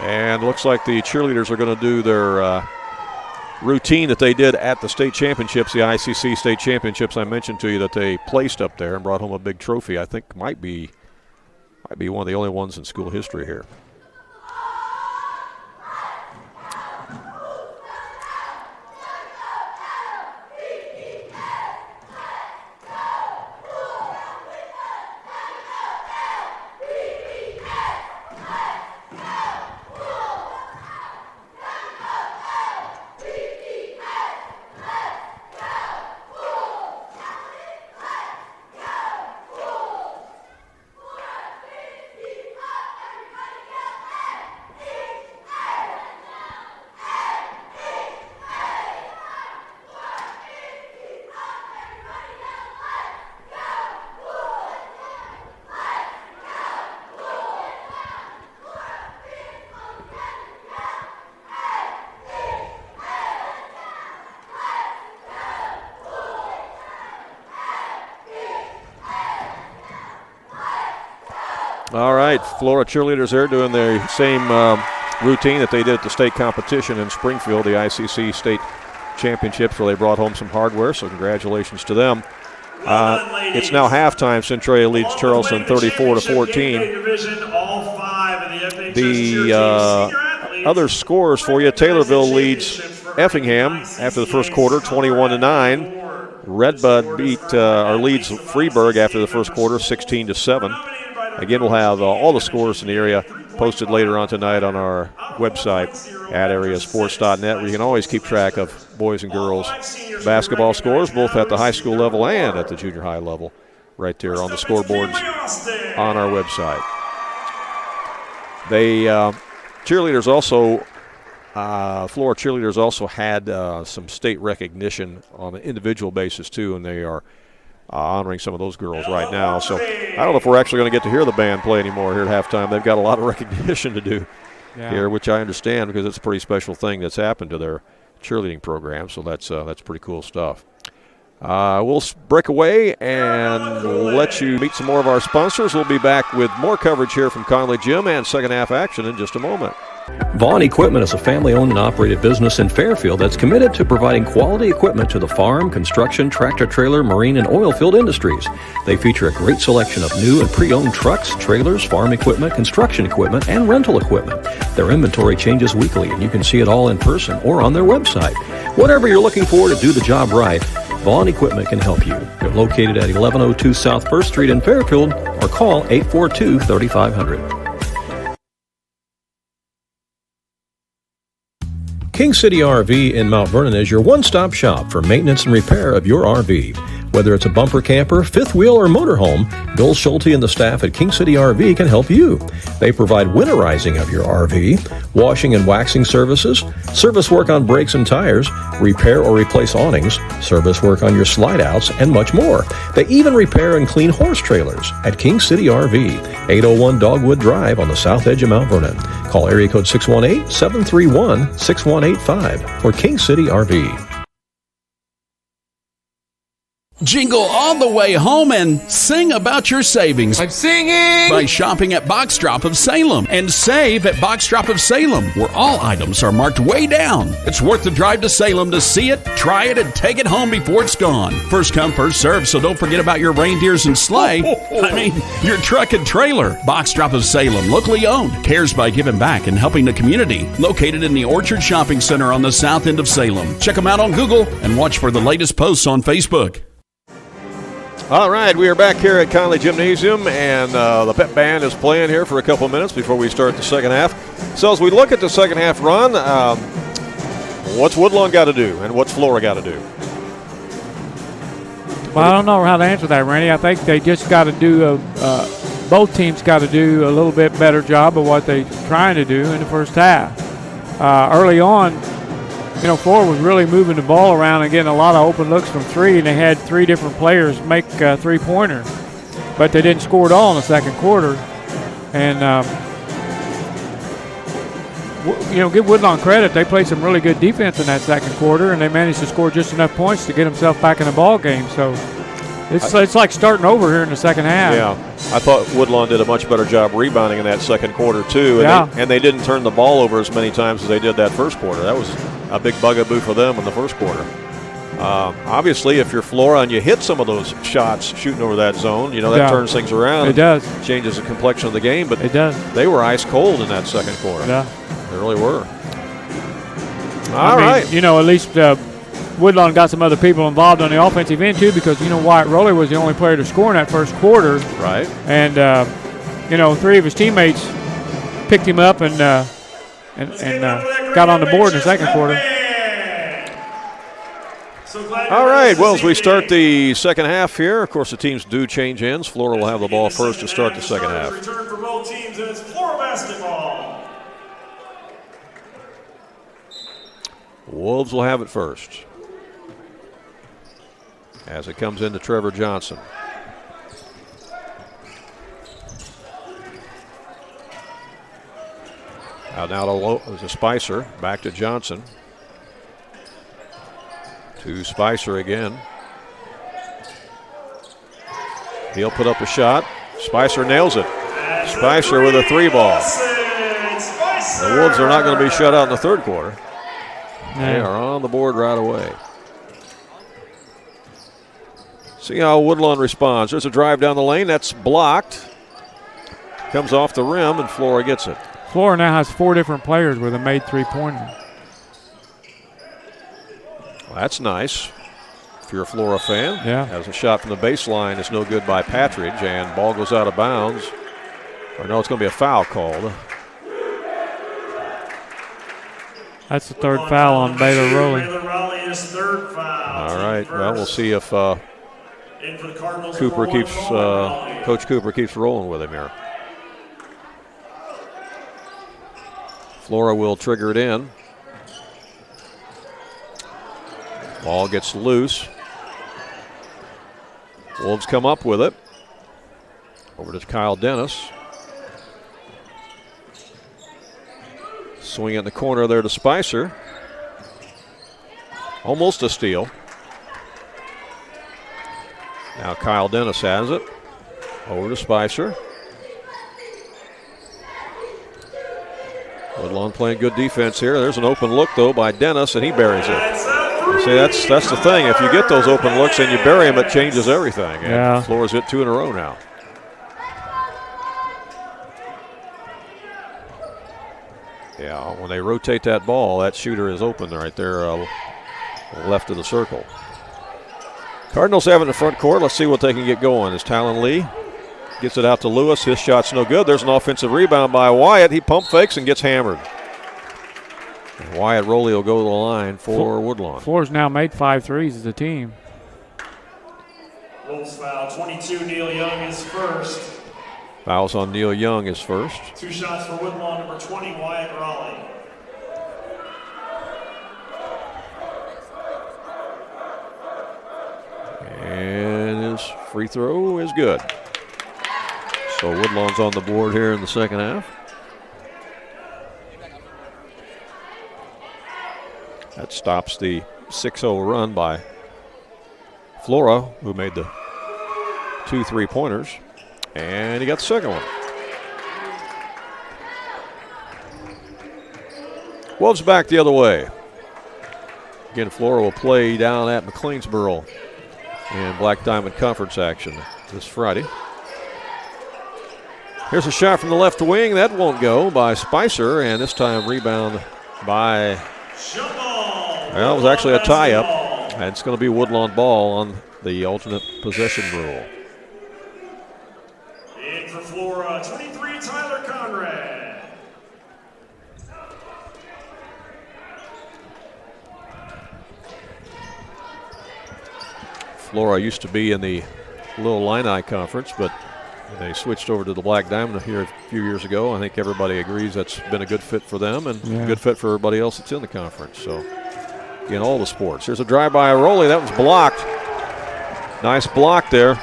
And looks like the cheerleaders are going to do their routine that they did at the state championships, the ICC state championships I mentioned to you that they placed up there and brought home a big trophy. I think might be one of the only ones in school history here. All right, Flora cheerleaders there doing the same routine that they did at the state competition in Springfield, the ICC state championships, where they brought home some hardware, so congratulations to them. It's now halftime. Centralia leads Charleston 34-14. The other scores for you: Taylorville leads Effingham after the first quarter, 21-9. Redbud leads Freeburg after the first quarter, 16-7. Again, we'll have all the scores in the area posted later on tonight on our website at AreaSports.net, where you can always keep track of boys and girls basketball scores, both at the high school level and at the junior high level, right there on the scoreboards on our website. Cheerleaders also, Flora cheerleaders also had some state recognition on an individual basis too, and they are honoring some of those girls right now. So I don't know if we're actually going to get to hear the band play anymore here at halftime. They've got a lot of recognition to do here, which I understand because it's a pretty special thing that's happened to their cheerleading program. So that's pretty cool stuff. We'll break away and let you meet some more of our sponsors. We'll be back with more coverage here from Conley Gym and second half action in just a moment. Vaughn Equipment is a family-owned and operated business in Fairfield that's committed to providing quality equipment to the farm, construction, tractor-trailer, marine, and oil-field industries. They feature a great selection of new and pre-owned trucks, trailers, farm equipment, construction equipment, and rental equipment. Their inventory changes weekly, and you can see it all in person or on their website. Whatever you're looking for to do the job right, Vaughn Equipment can help you. They're located at 1102 South 1st Street in Fairfield, or call 842-3500. King City RV in Mount Vernon is your one-stop shop for maintenance and repair of your RV. Whether it's a bumper camper, fifth wheel, or motorhome, Bill Schulte and the staff at King City RV can help you. They provide winterizing of your RV, washing and waxing services, service work on brakes and tires, repair or replace awnings, service work on your slide-outs, and much more. They even repair and clean horse trailers at King City RV, 801 Dogwood Drive on the south edge of Mount Vernon. Call area code 618-731-6185 for King City RV. Jingle all the way home and sing about your savings. I'm singing! By shopping at Box Drop of Salem and save at Box Drop of Salem, where all items are marked way down. It's worth the drive to Salem to see it, try it, and take it home before it's gone. First come, first serve, so don't forget about your reindeers and sleigh. I mean, your truck and trailer. Box Drop of Salem, locally owned, cares by giving back and helping the community. Located in the Orchard Shopping Center on the south end of Salem. Check them out on Google and watch for the latest posts on Facebook. All right, we are back here at Conley Gymnasium, and the pep band is playing here for a couple minutes before we start the second half. So as we look at the second half run, what's Woodlawn got to do, and what's Flora got to do? Well, I don't know how to answer that, Randy. I think they just got to do both teams got to do a little bit better job of what they're trying to do in the first half. Early on, Flora was really moving the ball around and getting a lot of open looks from three, and they had three different players make a three-pointer. But they didn't score at all in the second quarter. And, give Woodlawn credit. They played some really good defense in that second quarter, and they managed to score just enough points to get themselves back in the ball game. So it's like starting over here in the second half. Yeah, I thought Woodlawn did a much better job rebounding in that second quarter, too. And they didn't turn the ball over as many times as they did that first quarter. That was a big bugaboo for them in the first quarter. Obviously, if you're Flora and you hit some of those shots shooting over that zone, that turns things around. It does. Changes the complexion of the game. But it does. They were ice cold in that second quarter. Yeah. They really were. All right. At least Woodlawn got some other people involved on the offensive end, too, because, Wyatt Rowley was the only player to score in that first quarter. Right. And, three of his teammates picked him up and got on the board in the second quarter. All right, well, as we start the second half here, of course, the teams do change ends. Flora will have the ball first to start the second half. Return for both teams, and it's Flora basketball. Wolves will have it first as it comes into Trevor Johnson. Now to Spicer, back to Johnson. To Spicer again. He'll put up a shot. Spicer nails it. Spicer with a 3-ball. The Wolves are not going to be shut out in the third quarter. They are on the board right away. See how Woodlawn responds. There's a drive down the lane. That's blocked. Comes off the rim, and Flora gets it. Flora now has 4 different players with a made three-pointer. Well, that's nice. If you're a Flora fan, has a shot from the baseline. It's no good by Patridge, and ball goes out of bounds. Or no, it's going to be a foul called. That's the third foul on Baylor Rowley. Baylor Rowley is third foul. All right. Well, we'll see if In for the Cardinals, Cooper keeps Coach Cooper keeps rolling with him here. Flora will trigger it in. Ball gets loose. Wolves come up with it. Over to Kyle Dennis. Swing in the corner there to Spicer. Almost a steal. Now Kyle Dennis has it. Over to Spicer. Woodlawn playing good defense here. There's an open look, though, by Dennis, and he buries it. See, that's the thing. If you get those open looks and you bury them, it changes everything. And Flora's hit 2 in a row now. Yeah, when they rotate that ball, that shooter is open right there left of the circle. Cardinals have it in the front court. Let's see what they can get going. As Talon Lee gets it out to Lewis. His shot's no good. There's an offensive rebound by Wyatt. He pump fakes and gets hammered. And Wyatt Rowley will go to the line for Woodlawn. Flora's now made 5 threes as a team. Wolves foul 22. Neil Young is first. Fouls on Neil Young is first. 2 shots for Woodlawn, number 20, Wyatt Rowley. And his free throw is good. So Woodlawn's on the board here in the second half. That stops the 6-0 run by Flora, who made the 2 3-pointers. And he got the second one. Wolves back the other way. Again, Flora will play down at McLeansboro in Black Diamond Conference action this Friday. Here's a shot from the left wing. That won't go by Spicer, and this time rebound by, well, it was actually a tie-up. And it's going to be Woodlawn ball on the alternate possession rule. In for Flora, 23, Tyler Conrad. Flora used to be in the Little Illini Conference, but they switched over to the Black Diamond here a few years ago. I think everybody agrees that's been a good fit for them and a good fit for everybody else that's in the conference. So, in all the sports. There's a drive by Rowley. That was blocked. Nice block there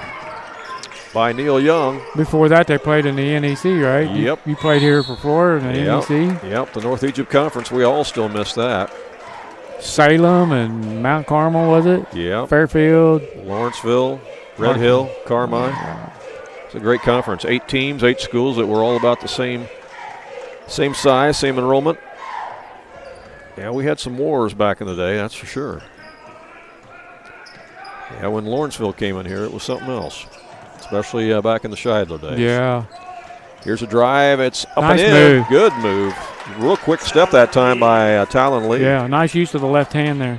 by Neil Young. Before that, they played in the NEC, right? Yep. You played here for Florida in the NEC? Yep, the North Egypt Conference. We all still miss that. Salem and Mount Carmel, was it? Yeah. Fairfield. Lawrenceville, Red Hill, Carmine. It's a great conference. 8 teams, 8 schools that were all about the same size, same enrollment. Yeah, we had some wars back in the day, that's for sure. Yeah, when Lawrenceville came in here, it was something else, especially back in the Shiloh days. Yeah. Here's a drive. It's up nice and in. Move. Good move. Real quick step that time by Talon Lee. Yeah, nice use of the left hand there.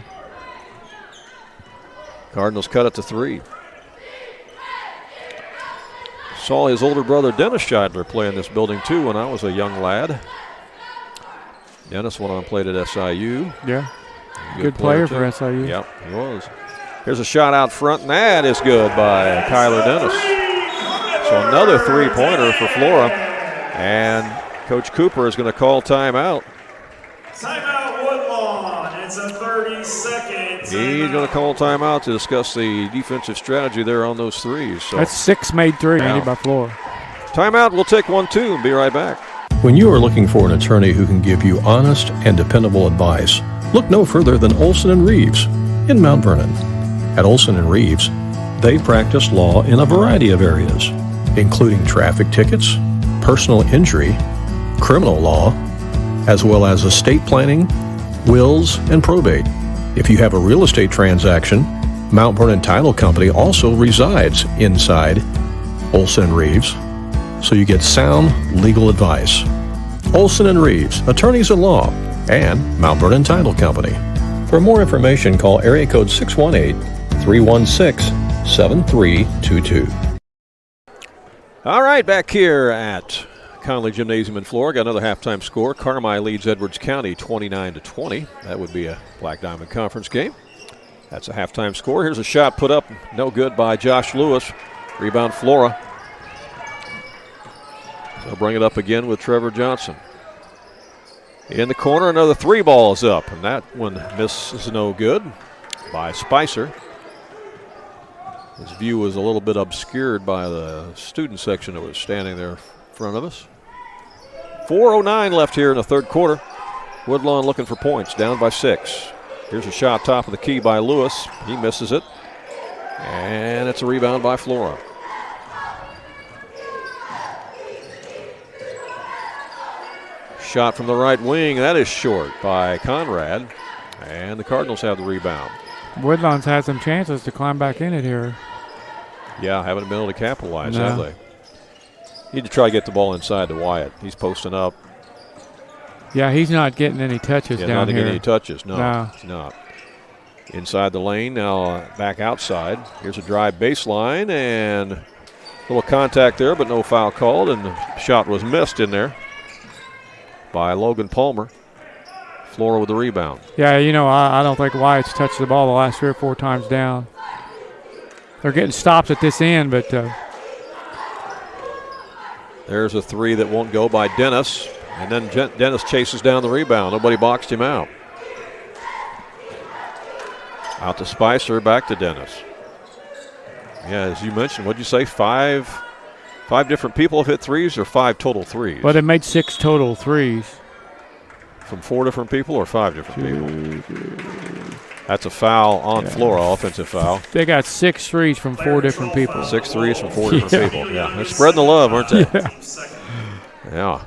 Cardinals cut it to 3. Saw his older brother Dennis Scheidler play in this building too when I was a young lad. Dennis went on and played at SIU. Yeah. Good player for SIU. Yep, he was. Here's a shot out front, and that is good by Kyler Dennis. So another 3-pointer for Flora. And Coach Cooper is going to call timeout. Timeout Woodlawn. It's a 30-second. He's going to call timeout to discuss the defensive strategy there on those threes. So that's 6 made 3 by Flora. Timeout. We'll take 1-2 and be right back. When you are looking for an attorney who can give you honest and dependable advice, look no further than Olson & Reeves in Mount Vernon. At Olson & Reeves, they practice law in a variety of areas, including traffic tickets, personal injury, criminal law, as well as estate planning, wills, and probate. If you have a real estate transaction, Mount Vernon Title Company also resides inside Olson & Reeves, so you get sound legal advice. Olson & Reeves, attorneys at law, and Mount Vernon Title Company. For more information, call area code 618-316-7322. All right, back here at Conley Gymnasium in Flora, got another halftime score. Carmi leads Edwards County 29-20. That would be a Black Diamond Conference game. That's a halftime score. Here's a shot put up, no good by Josh Lewis. Rebound Flora. They'll bring it up again with Trevor Johnson. In the corner, another three ball is up, and that one misses no good by Spicer. His view was a little bit obscured by the student section that was standing there in front of us. 4:09 left here in the third quarter. Woodlawn looking for points, down by 6. Here's a shot top of the key by Lewis. He misses it, and it's a rebound by Flora. Shot from the right wing, that is short by Conrad, and the Cardinals have the rebound. Woodlawn's had some chances to climb back in it here. Yeah, haven't been able to capitalize, have they? Need to try to get the ball inside to Wyatt. He's posting up. Yeah, he's not getting any touches down not here. getting any touches, no, he's not. Inside the lane, now back outside. Here's a drive baseline, and a little contact there, but no foul called, and the shot was missed in there by Logan Palmer. Flora with the rebound. Yeah, you know, I don't think Wyatt's touched the ball the last 3 or 4 times down. They're getting stops at this end, but there's a three that won't go by Dennis, and then Dennis chases down the rebound. Nobody boxed him out. Out to Spicer, back to Dennis. Yeah, as you mentioned, what'd you say, five different people have hit threes, or 5 total threes? Well, they made 6 total threes. From 4 different people or 5 different people? That's a foul on Flora, offensive foul. They got 6 threes from 4 different people. 6 threes from 4 different people. Yeah, they're spreading the love, aren't they? Yeah.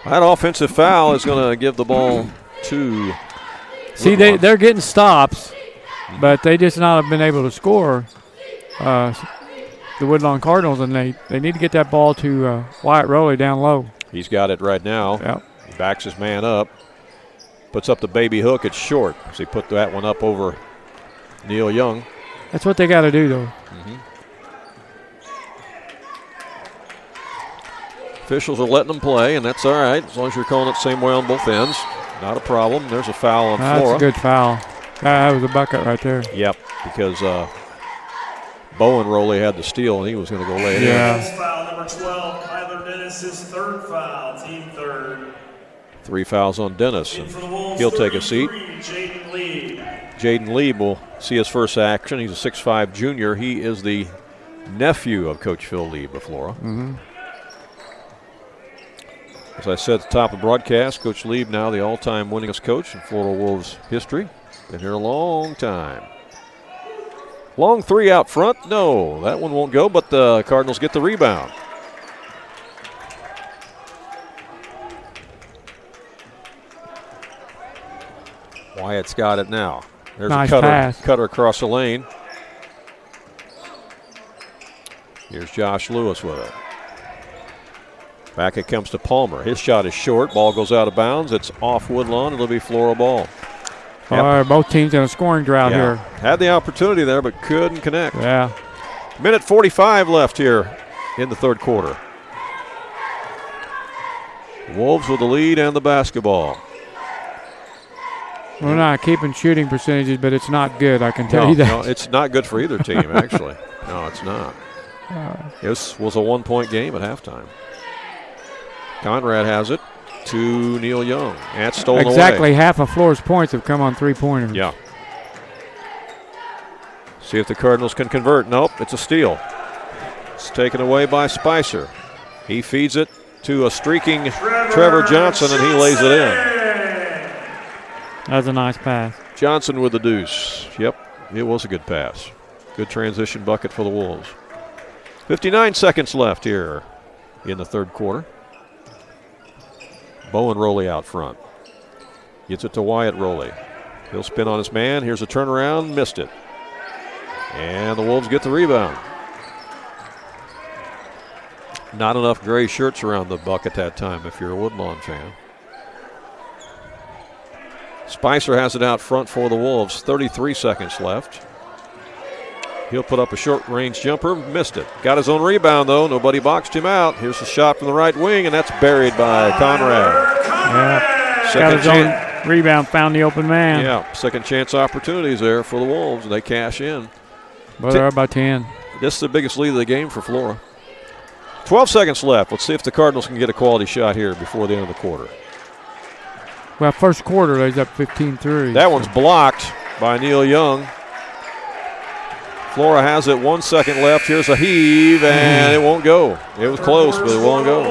That offensive foul is going to give the ball to. See, they're getting stops, but they just not have been able to score. The Woodlawn Cardinals, and they need to get that ball to Wyatt Rowley down low. He's got it right now. Yep. He backs his man up, puts up the baby hook. It's short, so he put that one up over Neil Young. That's what they got to do, though. Officials are letting them play, and that's all right as long as you're calling it the same way on both ends. Not a problem. There's a foul on Flora. That's a good foul. That was a bucket right there. Yep, because Bowen Rowley had the steal, and he was going to go lay it in. Foul number 12, Kyler Dennis' 3rd foul, team 3rd. 3 fouls on Dennis, and he'll take a seat. Jaden Lieb will see his first action. He's a 6'5 junior. He is the nephew of Coach Phil Lieb of Flora. As I said at the top of the broadcast, Coach Lieb now the all-time winningest coach in Florida Wolves history. Been here a long time. Long three out front. No, that one won't go, but the Cardinals get the rebound. Wyatt's got it now. There's nice a cutter across the lane. Here's Josh Lewis with it. Back it comes to Palmer. His shot is short. Ball goes out of bounds. It's off Woodlawn. It'll be Flora ball. Both teams in a scoring drought here. Had the opportunity there, but couldn't connect. Yeah. Minute 45 left here in the third quarter. Wolves with the lead and the basketball. We're not keeping shooting percentages, but it's not good, I can tell you that. No, it's not good for either team, actually. No, it's not. This was a one-point game at halftime. Conrad has it to Neil Young. That's stolen away. Exactly half of Flora's points have come on three-pointers. Yeah. See if the Cardinals can convert. Nope, it's a steal. It's taken away by Spicer. He feeds it to a streaking Trevor Johnson, and he lays it in. That's a nice pass. Johnson with the deuce. Yep, it was a good pass. Good transition bucket for the Wolves. 59 seconds left here in the third quarter. Bowen Rowley out front. Gets it to Wyatt Rowley. He'll spin on his man. Here's a turnaround. Missed it. And the Wolves get the rebound. Not enough gray shirts around the bucket that time if you're a Woodlawn fan. Spicer has it out front for the Wolves. 33 seconds left. He'll put up a short-range jumper. Missed it. Got his own rebound, though. Nobody boxed him out. Here's a shot from the right wing, and that's buried by Conrad. Yeah. Got his own rebound, found the open man. Yeah, second chance opportunities there for the Wolves, and they cash in. Well, they're up by 10. This is the biggest lead of the game for Flora. 12 seconds left. Let's see if the Cardinals can get a quality shot here before the end of the quarter. Well, first quarter, they's up 15-3. That one's blocked by Neil Young. Flora has it, 1 second left. Here's a heave, and it won't go. It was close, but it won't go.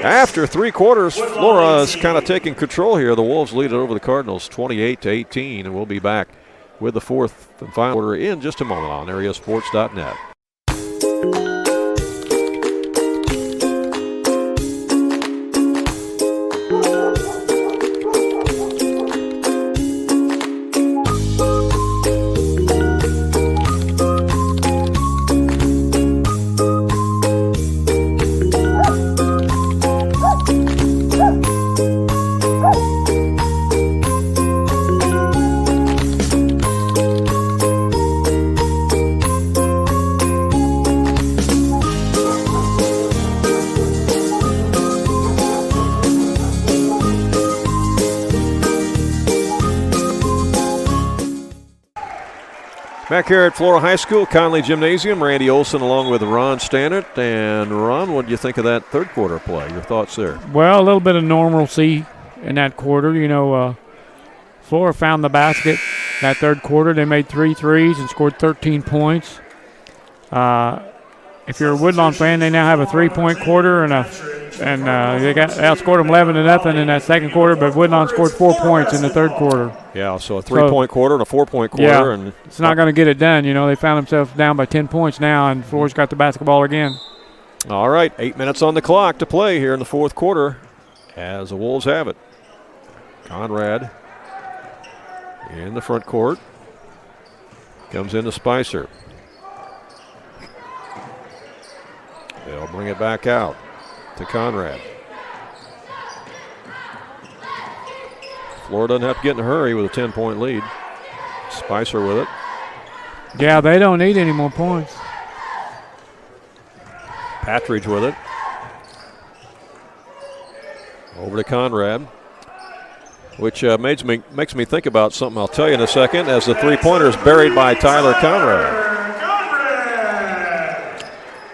After 3 quarters, Flora is kind of taking control here. The Wolves lead it over the Cardinals 28-18, and we'll be back with the fourth and final quarter in just a moment on AreaSports.net. Back here at Flora High School, Conley Gymnasium, Randy Olson along with Ron Stannard. And Ron, what do you think of that third quarter play? Your thoughts there? Well, a little bit of normalcy in that quarter. You know, Flora found the basket that third quarter. They made 3 threes and scored 13 points. If you're a Woodlawn fan, they now have a 3-point quarter and they outscored them 11-0 in that second quarter, but Woodlawn scored 4 points in the third quarter. Yeah, so a 3-point quarter and a 4-point quarter. Yeah, and it's not going to get it done. You know, they found themselves down by 10 points now, and Flora's got the basketball again. All right, 8 minutes on the clock to play here in the fourth quarter as the Wolves have it. Conrad in the front court. Comes into Spicer. They'll bring it back out to Conrad. Flora doesn't have to get in a hurry with a 10-point lead. Spicer with it. Yeah, they don't need any more points. Patridge with it. Over to Conrad, which makes me think about something I'll tell you in a second as the three-pointer is buried by Tyler Conrad.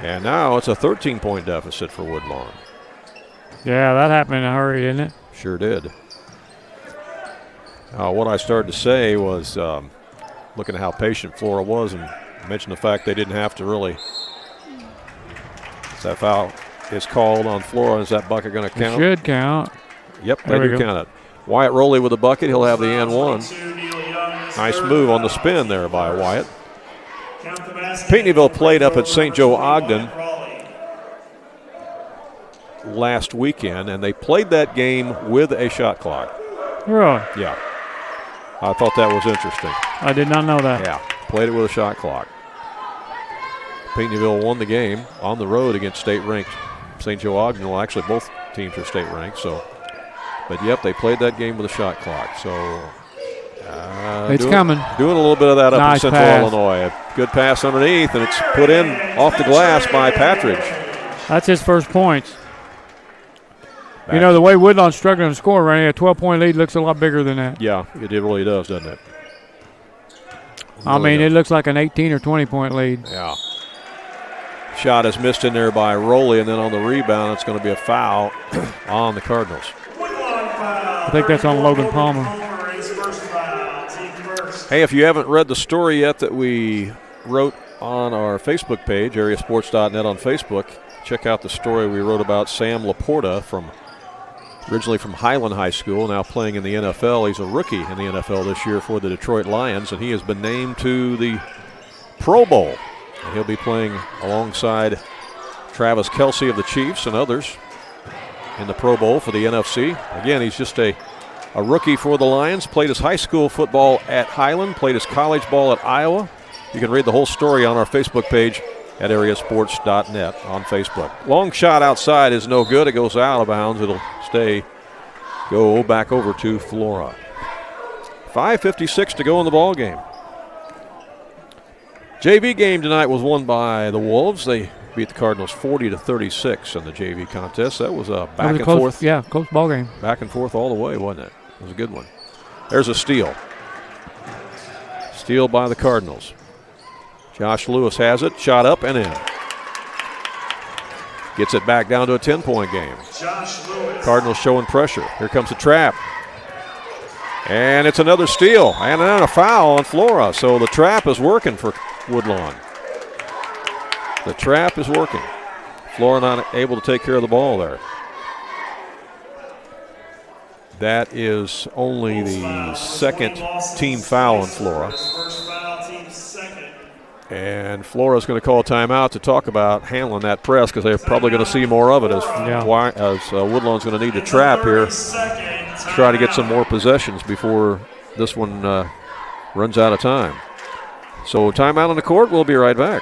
And now it's a 13-point deficit for Woodlawn. Yeah, that happened in a hurry, didn't it? Sure did. What I started to say was looking at how patient Flora was and mentioned the fact they didn't have to really. Is that foul is called on Flora? Is that bucket going to count? It should count. Yep, they do count it. Wyatt Rowley with the bucket. He'll have the and one. Nice move on the spin there by Wyatt. Pinckneyville played up at St. Joe Ogden last weekend, and they played that game with a shot clock. Really? Yeah. I thought that was interesting. I did not know that. Yeah, played it with a shot clock. Pinckneyville won the game on the road against state-ranked St. Joe Ogden. Well, actually, both teams are state-ranked. But, yep, they played that game with a shot clock. So it's coming. Doing a little bit of that up nice in Central pass. Illinois. A good pass underneath, and it's put in off the glass by Patridge. That's his first points. You know, the way Woodlawn's struggling to score, running a 12-point lead looks a lot bigger than that. Yeah, it really does, doesn't it? I mean, it looks like an 18 or 20-point lead. Yeah. Shot is missed in there by Rowley, and then on the rebound, it's going to be a foul on the Cardinals. I think that's on Logan Palmer. Hey, if you haven't read the story yet that we wrote on our Facebook page, AreaSports.net on Facebook, check out the story we wrote about Sam Laporta originally from Highland High School, now playing in the NFL. He's a rookie in the NFL this year for the Detroit Lions, and he has been named to the Pro Bowl. And he'll be playing alongside Travis Kelce of the Chiefs and others in the Pro Bowl for the NFC. Again, he's just a rookie for the Lions. Played his high school football at Highland. Played his college ball at Iowa. You can read the whole story on our Facebook page at AreaSports.net on Facebook. Long shot outside is no good. It goes out of bounds. It'll go back over to Flora. 5:56 to go in the ball game. JV game tonight was won by the Wolves. They beat the Cardinals 40-36 in the JV contest. That was a back and forth. Yeah, close ball game. Back and forth all the way, wasn't it? It was a good one. There's a steal. Steal by the Cardinals. Josh Lewis has it. Shot up and in. Gets it back down to a 10-point game. Cardinals showing pressure. Here comes the trap. And it's another steal. And then a foul on Flora. So the trap is working for Woodlawn. The trap is working. Flora not able to take care of the ball there. That is only the second team foul on Flora. And Flora's going to call a timeout to talk about handling that press because they're probably going to see more of it as Woodlawn's going to need to trap here. Try to get some more possessions before this one runs out of time. So timeout on the court. We'll be right back.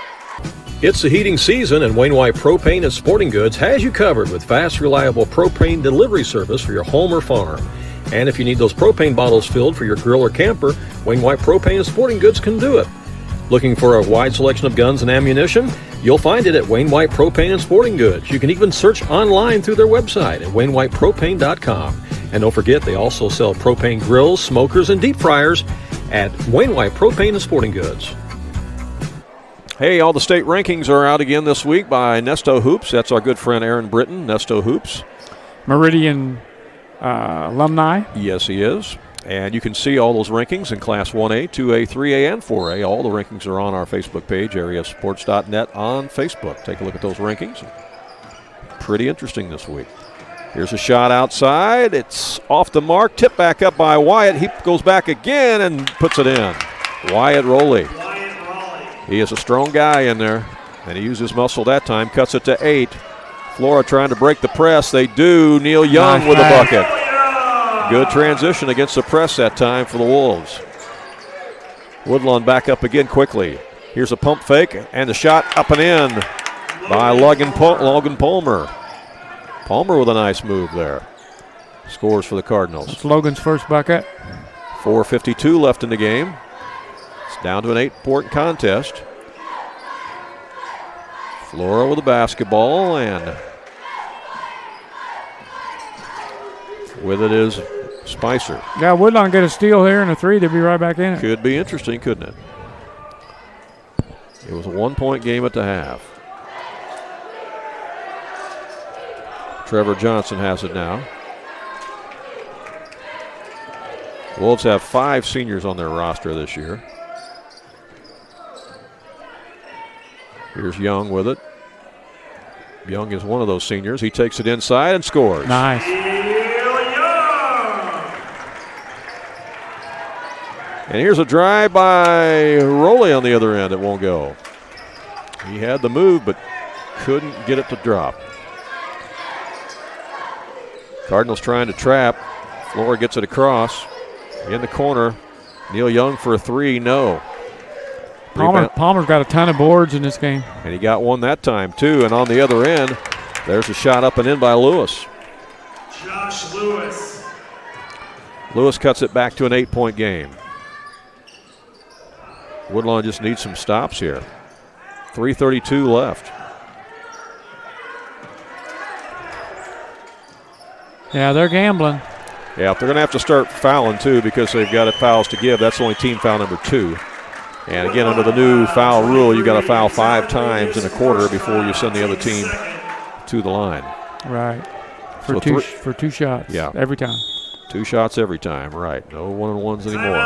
It's the heating season, and Wayne White Propane and Sporting Goods has you covered with fast, reliable propane delivery service for your home or farm. And if you need those propane bottles filled for your grill or camper, Wayne White Propane and Sporting Goods can do it. Looking for a wide selection of guns and ammunition? You'll find it at Wayne White Propane and Sporting Goods. You can even search online through their website at WayneWhitePropane.com. And don't forget, they also sell propane grills, smokers, and deep fryers at Wayne White Propane and Sporting Goods. Hey, all the state rankings are out again this week by Nesto Hoops. That's our good friend Aaron Britton, Nesto Hoops. Meridian alumni. Yes, he is. And you can see all those rankings in Class 1A, 2A, 3A, and 4A. All the rankings are on our Facebook page, AreaSports.net on Facebook. Take a look at those rankings. Pretty interesting this week. Here's a shot outside. It's off the mark. Tipped back up by Wyatt. He goes back again and puts it in. Wyatt Rowley. He is a strong guy in there, and he used his muscle that time. Cuts it to 8. Flora trying to break the press. They do. Neil Young with a bucket. Good transition against the press that time for the Wolves. Woodlawn back up again quickly. Here's a pump fake, and the shot up and in by Logan Palmer. Palmer with a nice move there. Scores for the Cardinals. That's Logan's first bucket. 4:52 left in the game. It's down to an 8-point contest. Flora with a basketball, and with it is Spicer. Yeah, Woodlawn get a steal here and a 3. They'll be right back in it. Could be interesting, couldn't it? It was a 1-point game at the half. Trevor Johnson has it now. Wolves have 5 seniors on their roster this year. Here's Young with it. Young is one of those seniors. He takes it inside and scores. Nice. And here's a drive by Rowley on the other end. It won't go. He had the move, but couldn't get it to drop. Cardinals trying to trap. Flora gets it across. In the corner. Neil Young for a 3. No. Palmer's got a ton of boards in this game. And he got one that time, too. And on the other end, there's a shot up and in by Lewis. Josh Lewis. Lewis cuts it back to an 8-point game. Woodlawn just needs some stops here. 3:32 left. Yeah, they're gambling. Yeah, they're going to have to start fouling, too, because they've got fouls to give. That's only team foul number 2. And again, under the new foul rule, you've got to foul 5 times in a quarter before you send the other team to the line. Right. For 2 shots. Yeah. Every time. 2 shots every time, right. No 1-on-1s anymore.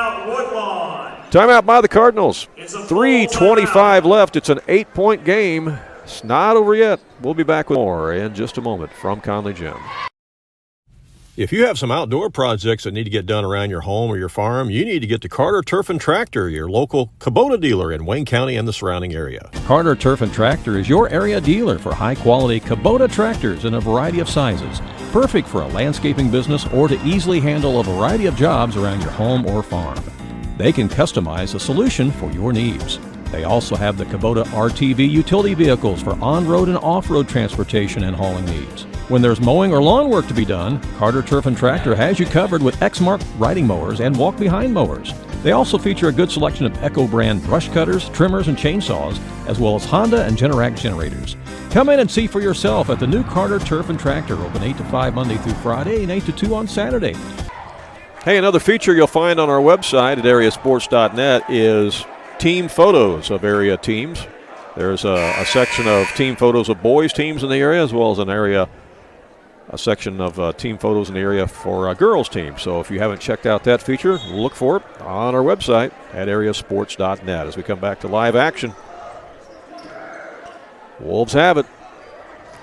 Timeout by the Cardinals. 3:25 left. It's an 8-point game. It's not over yet. We'll be back with more in just a moment from Conley Gym. If you have some outdoor projects that need to get done around your home or your farm, you need to get to Carter Turf and Tractor, your local Kubota dealer in Wayne County and the surrounding area. Carter Turf and Tractor is your area dealer for high-quality Kubota tractors in a variety of sizes, perfect for a landscaping business or to easily handle a variety of jobs around your home or farm. They can customize a solution for your needs. They also have the Kubota RTV utility vehicles for on-road and off-road transportation and hauling needs. When there's mowing or lawn work to be done, Carter Turf and Tractor has you covered with Exmark riding mowers and walk-behind mowers. They also feature a good selection of Echo brand brush cutters, trimmers, and chainsaws, as well as Honda and Generac generators. Come in and see for yourself at the new Carter Turf and Tractor, open 8 to 5 Monday through Friday and 8 to 2 on Saturday. Hey, another feature you'll find on our website at AreaSports.net is team photos of area teams. There's a section of team photos of boys teams in the area, as well as a section of team photos in the area for girls teams. So if you haven't checked out that feature, look for it on our website at AreaSports.net. As we come back to live action, Wolves have it.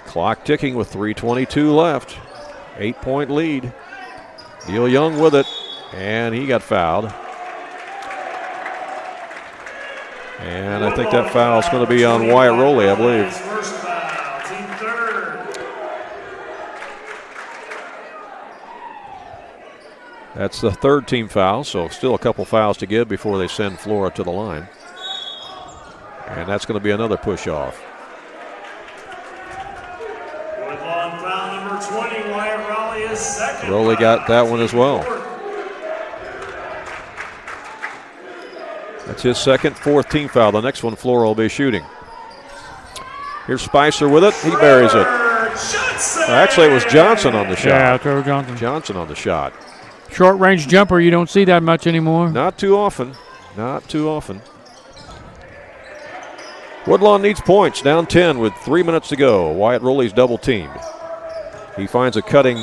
Clock ticking with 3:22 left. 8-point lead. Neil Young with it, and he got fouled. And I think that foul is going to be on Wyatt Rowley, I believe. First foul, team third. That's the third team foul, so still a couple fouls to give before they send Flora to the line. And that's going to be another push-off. Woodlawn foul number 20, Wyatt Rowley is second. Rowley got that one as well. That's his second, fourth team foul. The next one Flora will be shooting. Here's Spicer with it. He buries it. Actually, it was Johnson on the shot. Yeah, Trevor Johnson. Johnson on the shot. Short range jumper, you don't see that much anymore. Not too often. Not too often. Woodlawn needs points, down 10 with 3 minutes to go. Wyatt Rowley's double teamed. He finds a cutting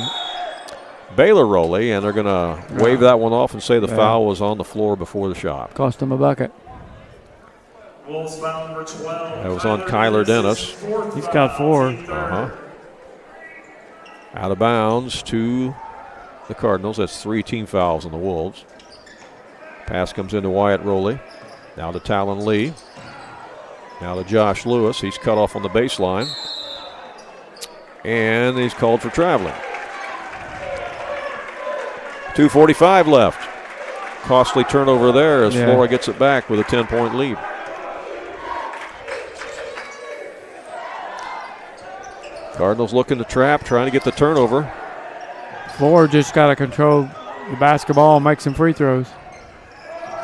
Baylor Rowley, and they're going to wave that one off and say the foul was on the floor before the shot. Cost him a bucket. Wolves foul number 12. That was on Kyler Dennis. He's got 4. Out of bounds to the Cardinals. That's 3 team fouls on the Wolves. Pass comes into Wyatt Rowley. Now to Talon Lee. Now to Josh Lewis. He's cut off on the baseline. And he's called for traveling. 2:45 left. Costly turnover there as Flora gets it back with a 10-point lead. Cardinals looking to trap, trying to get the turnover. Flora just got to control the basketball and make some free throws.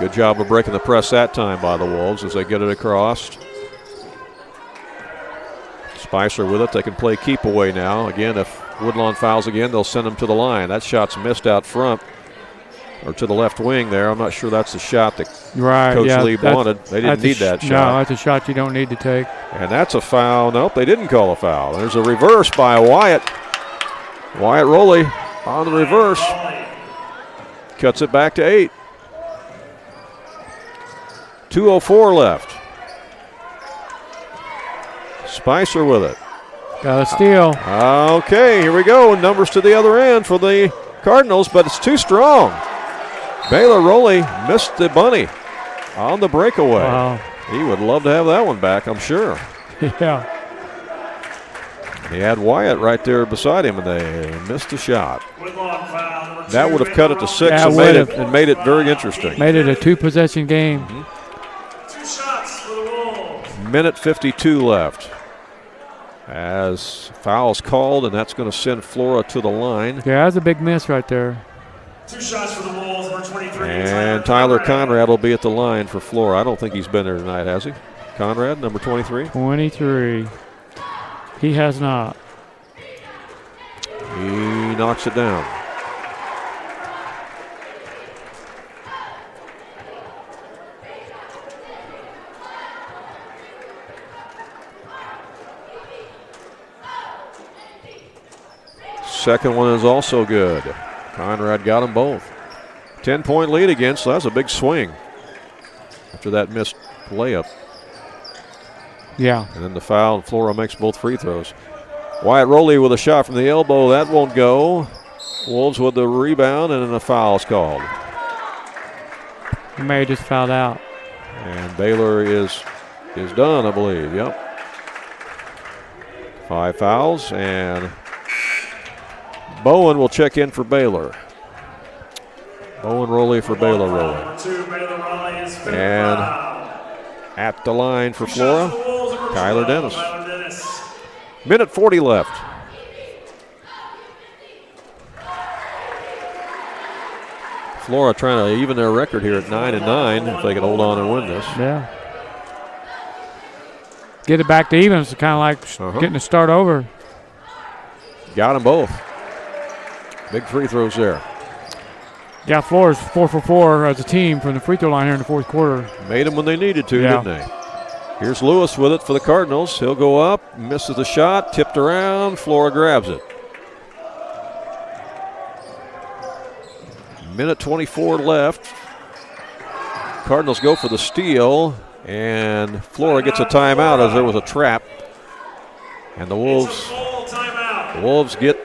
Good job of breaking the press that time by the Wolves as they get it across. Spicer with it. They can play keep away now. Again, if Woodlawn fouls again, they'll send him to the line. That shot's missed out front or to the left wing there. I'm not sure that's the shot that Coach Lee wanted. They didn't need that shot. No, that's a shot you don't need to take. And that's a foul. Nope, they didn't call a foul. There's a reverse by Wyatt. Wyatt Rowley on the reverse. Cuts it back to 8. 2:04 left. Spicer with it. Got a steal. Okay, here we go. Numbers to the other end for the Cardinals, but it's too strong. Baylor Rowley missed the bunny on the breakaway. Wow. He would love to have that one back, I'm sure. Yeah. He had Wyatt right there beside him, and they missed the shot. That would have cut it to 6 and made it very interesting. Made it a 2-possession game. 2 shots for the Wolves. Minute 52 left. As foul's called, and that's going to send Flora to the line. Yeah, that's a big miss right there. 2 shots for the Wolves, number 23. And Tyler Conrad will be at the line for Flora. I don't think he's been there tonight, has he? Conrad, number 23? 23. He has not. He knocks it down. Second one is also good. Conrad got them both. 10-point lead again, so that's a big swing after that missed layup. Yeah. And then the foul, and Flora makes both free throws. Wyatt Rowley with a shot from the elbow. That won't go. Wolves with the rebound, and then a foul's called. He may have just fouled out. And Baylor is done, I believe. Yep. 5 fouls, and Bowen will check in for Baylor. Bowen Rowley for Baylor Rowley. And at the line for Flora, Kyler Dennis. Minute 40 left. Flora trying to even their record here at 9-9 if they can hold on and win this. Yeah. Get it back to even. It's kind of like getting to start over. Got them both. Big free throws there. Yeah, Flora's 4 for 4 as a team from the free throw line here in the fourth quarter. Made them when they needed to, didn't they? Here's Lewis with it for the Cardinals. He'll go up, misses the shot, tipped around. Flora grabs it. Minute 24 left. Cardinals go for the steal, and Flora gets a timeout as there was a trap. And the Wolves get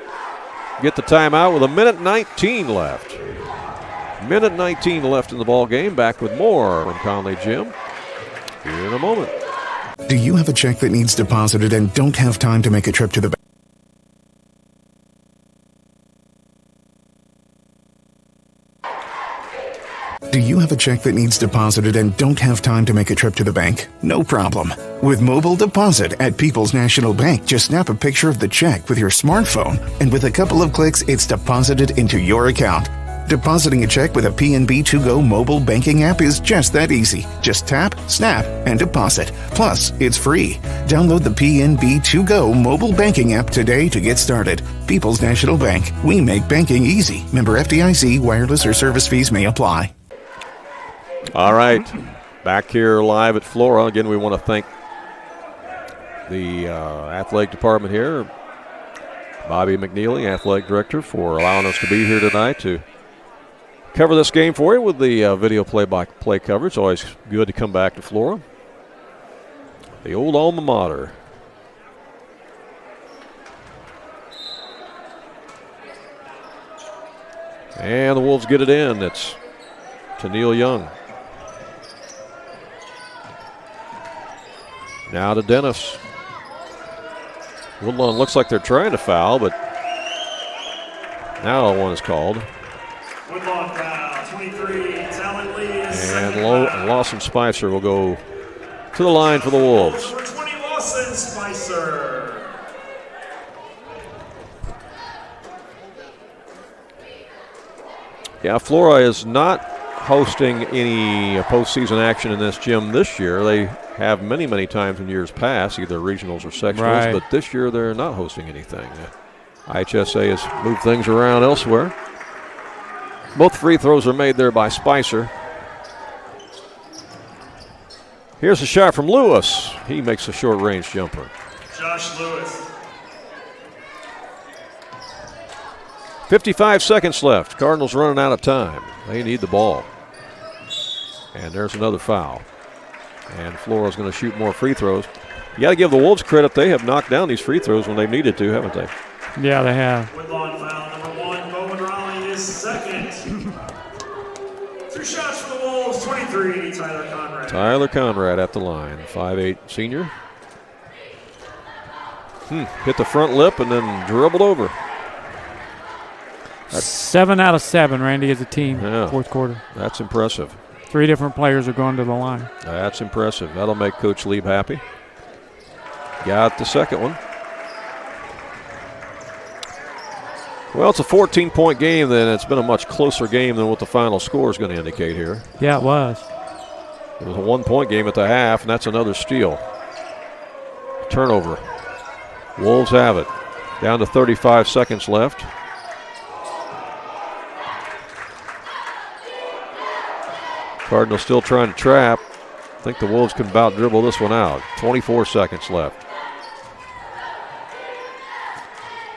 the timeout with a minute 19 left. Minute 19 left in the ball game. Back with more from Conley Gym here in a moment. Do you have a check that needs deposited and don't have time to make a trip to the bank? Do you have a check that needs deposited and don't have time to make a trip to the bank? No problem. With Mobile Deposit at People's National Bank, just snap a picture of the check with your smartphone, and with a couple of clicks, it's deposited into your account. Depositing a check with a PNB 2Go mobile banking app is just that easy. Just tap, snap, and deposit. Plus, it's free. Download the PNB 2Go mobile banking app today to get started. People's National Bank. We make banking easy. Member FDIC. Wireless or service fees may apply. All right, back here live at Flora. Again, we want to thank the athletic department here, Bobby McNeely, athletic director, for allowing us to be here tonight to cover this game for you with the video play-by-play coverage. Always good to come back to Flora, the old alma mater. And the Wolves get it in. It's to Neil Young. Now to Dennis. Woodlawn looks like they're trying to foul, but now one is called. Woodlawn foul, 23, Talon Lee is and Lawson Spicer will go to the line for the Wolves. Number 20, Lawson Spicer. Yeah, Flora is not hosting any postseason action in this gym this year. They have many times in years past, either regionals or sectionals, but this year they're not hosting anything. IHSA has moved things around elsewhere. Both free throws are made there by Spicer. Here's a shot from Lewis. He makes a short-range jumper. Josh Lewis. 55 seconds left. Cardinals running out of time. They need the ball. And there's another foul. And Flora's going to shoot more free throws. You got to give the Wolves credit. They have knocked down these free throws when they've needed to, haven't they? Yeah, they have. Woodlawn foul number 1. Bowman Raleigh is second. 2 shots for the Wolves. 23, Tyler Conrad. Tyler Conrad at the line. 5'8" senior. Hit the front lip and then dribbled over. 7 out of 7, Randy, as a team, fourth quarter. That's impressive. 3 different players are going to the line. That's impressive. That'll make Coach Lieb happy. Got the second one. Well, it's a 14-point game, then. It's been a much closer game than what the final score is going to indicate here. Yeah, it was. It was a 1-point game at the half, and that's another steal. Turnover. Wolves have it. Down to 35 seconds left. Cardinals still trying to trap. I think the Wolves can about dribble this one out. 24 seconds left.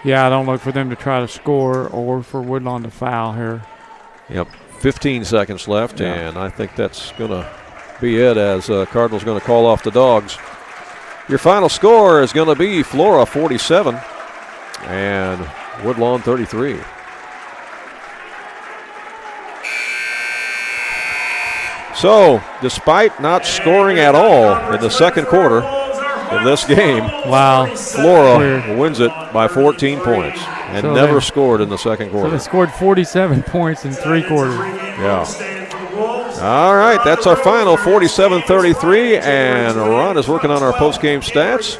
Yeah, I don't look for them to try to score or for Woodlawn to foul here. Yep, 15 seconds left, and I think that's going to be it as Cardinals going to call off the Dogs. Your final score is going to be Flora 47 and Woodlawn 33. So, despite not scoring at all in the second quarter of this game, wow, Flora wins it by 14 points and so never scored in the second quarter. So they scored 47 points in 3 quarters. Yeah. All right, that's our final, 47-33, and Ron is working on our post-game stats.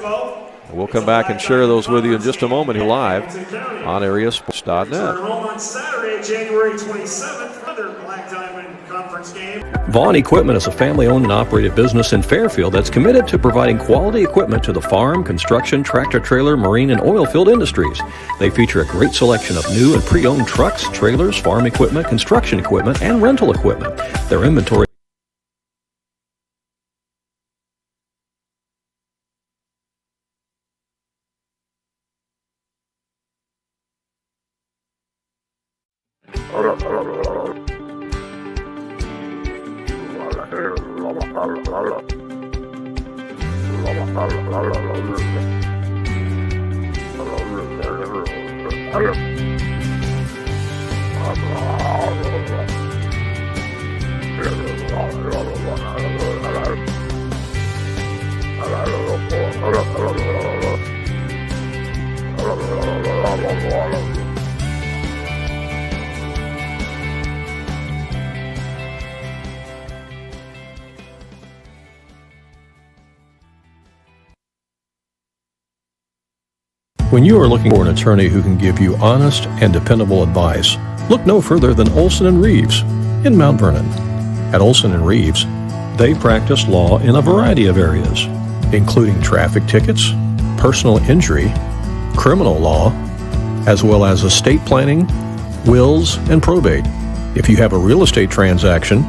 We'll come back and share those with you in just a moment here live on AreaSports.net. On Saturday, January 27th, another Black Diamond Conference game. Vaughn Equipment is a family-owned and operated business in Fairfield that's committed to providing quality equipment to the farm, construction, tractor-trailer, marine, and oil field industries. They feature a great selection of new and pre-owned trucks, trailers, farm equipment, construction equipment, and rental equipment. Their inventory When you are looking for an attorney who can give you honest and dependable advice, look no further than Olson & Reeves in Mount Vernon. At Olson & Reeves, they practice law in a variety of areas, including traffic tickets, personal injury, criminal law, as well as estate planning, wills, and probate. If you have a real estate transaction,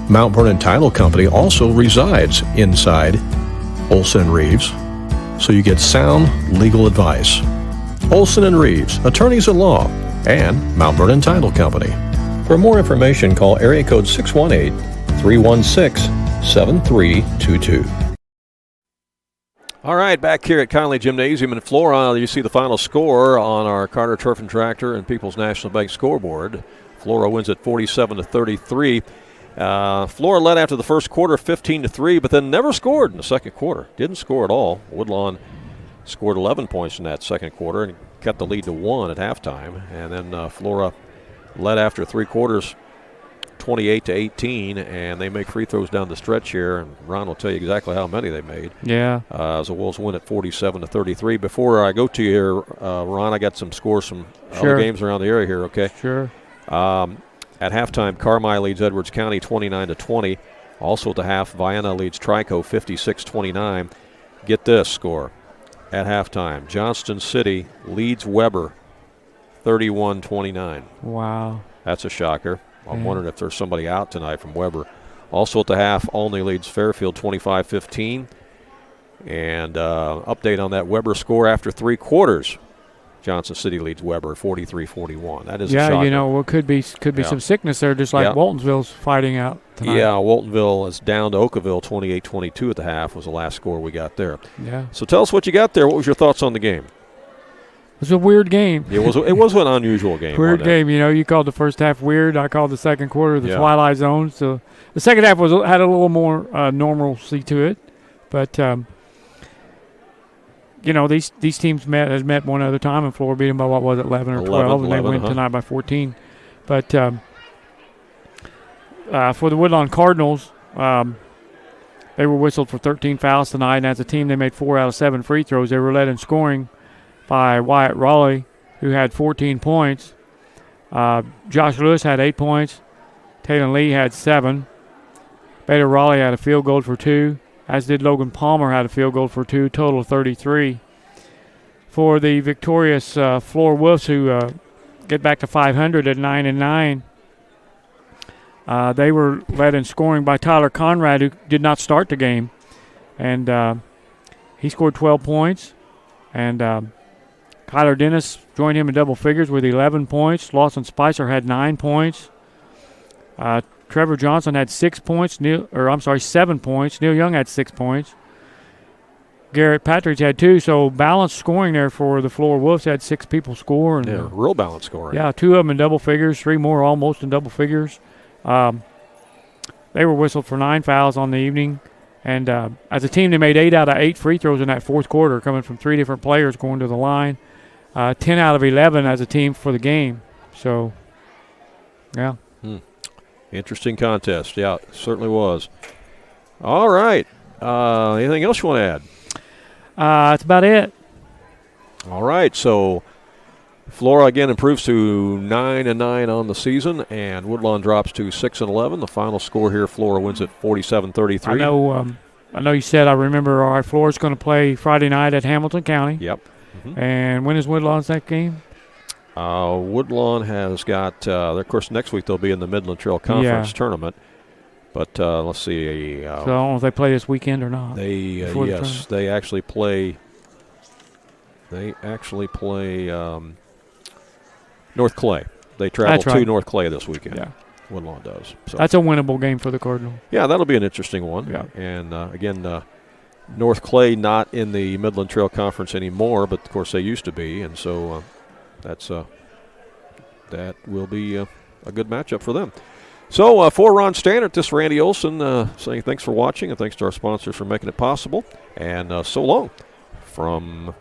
Mount Vernon Title Company also resides inside Olson & Reeves, so you get sound legal advice. Olson & Reeves, attorneys at law, and Mount Vernon Title Company. For more information, call area code 618-316-7322. All right, back here at Conley Gymnasium in Flora, you see the final score on our Carter Turf and Tractor and People's National Bank scoreboard. Flora wins at 47-33. Flora led after the first quarter 15-3, but then never scored in the second quarter. Didn't score at all. Woodlawn scored 11 points in that second quarter and kept the lead to 1 at halftime. And then Flora led after 3 quarters 28-18, and they make free throws down the stretch here. And Ron will tell you exactly how many they made. Yeah. As the Wolves win at 47-33. Before I go to you here, Ron, I got some scores from other games around the area here, okay? Sure. At halftime, Carmi leads Edwards County 29-20. Also at the half, Vienna leads Trico 56-29. Get this score. At halftime, Johnston City leads Weber 31-29. Wow. That's a shocker. I'm wondering if there's somebody out tonight from Weber. Also at the half, Olney leads Fairfield 25-15. And update on that Weber score after 3 quarters. Johnson City leads Weber 43-41. That is a shocker. Yeah, you know, well, could be some sickness there, just like Waltonsville's fighting out tonight. Yeah, Waltonville is down to Oakville 28-22 at the half was the last score we got there. Yeah. So tell us what you got there. What was your thoughts on the game? It was a weird game. It was an unusual game. Weird game. You know, you called the first half weird. I called the second quarter the Twilight Zone. So the second half had a little more normalcy to it. But, you know, these teams has met one other time, and Flora beat them by, 11 or 12, and they win tonight by 14. But for the Woodlawn Cardinals, they were whistled for 13 fouls tonight, and as a team, they made 4 out of 7 free throws. They were led in scoring by Wyatt Raleigh, who had 14 points. Josh Lewis had 8 points. Taylor Lee had 7. Bader Raleigh had a field goal for 2. As did Logan Palmer, had a field goal for 2, total of 33. For the victorious Flora Wolves, who get back to 500 at 9-9, they were led in scoring by Tyler Conrad, who did not start the game. And he scored 12 points. And Kyler Dennis joined him in double figures with 11 points. Lawson Spicer had 9 points. Trevor Johnson had 6 points. 7 points. Neil Young had 6 points. Garrett Patridge had 2. So balanced scoring there for the Flora Wolves. Had 6 people score. And, real balanced scoring. Yeah, 2 of them in double figures. 3 more almost in double figures. they were whistled for 9 fouls on the evening. And as a team, they made 8 out of 8 free throws in that fourth quarter, coming from 3 different players going to the line. 10 out of 11 as a team for the game. So, yeah. Interesting contest. Yeah, it certainly was. All right. Anything else you want to add? That's about it. All right. So Flora again improves to 9-9 on the season, and Woodlawn drops to 6-11. The final score here: Flora wins at 47-33. I know. You said. I remember. All right, Flora's going to play Friday night at Hamilton County. Yep. And when is Woodlawn's next game? Woodlawn has got. Of course, next week they'll be in the Midland Trail Conference tournament. But let's see. So I don't know if they play this weekend or not. They actually play. They actually play North Clay. They travel to North Clay this weekend. Yeah. Woodlawn does. So that's a winnable game for the Cardinals. Yeah, that'll be an interesting one. Yeah. And again, North Clay not in the Midland Trail Conference anymore, but of course they used to be, and so that will be a good matchup for them. So for Ron Stannard, this is Randy Olson saying thanks for watching, and thanks to our sponsors for making it possible. And so long from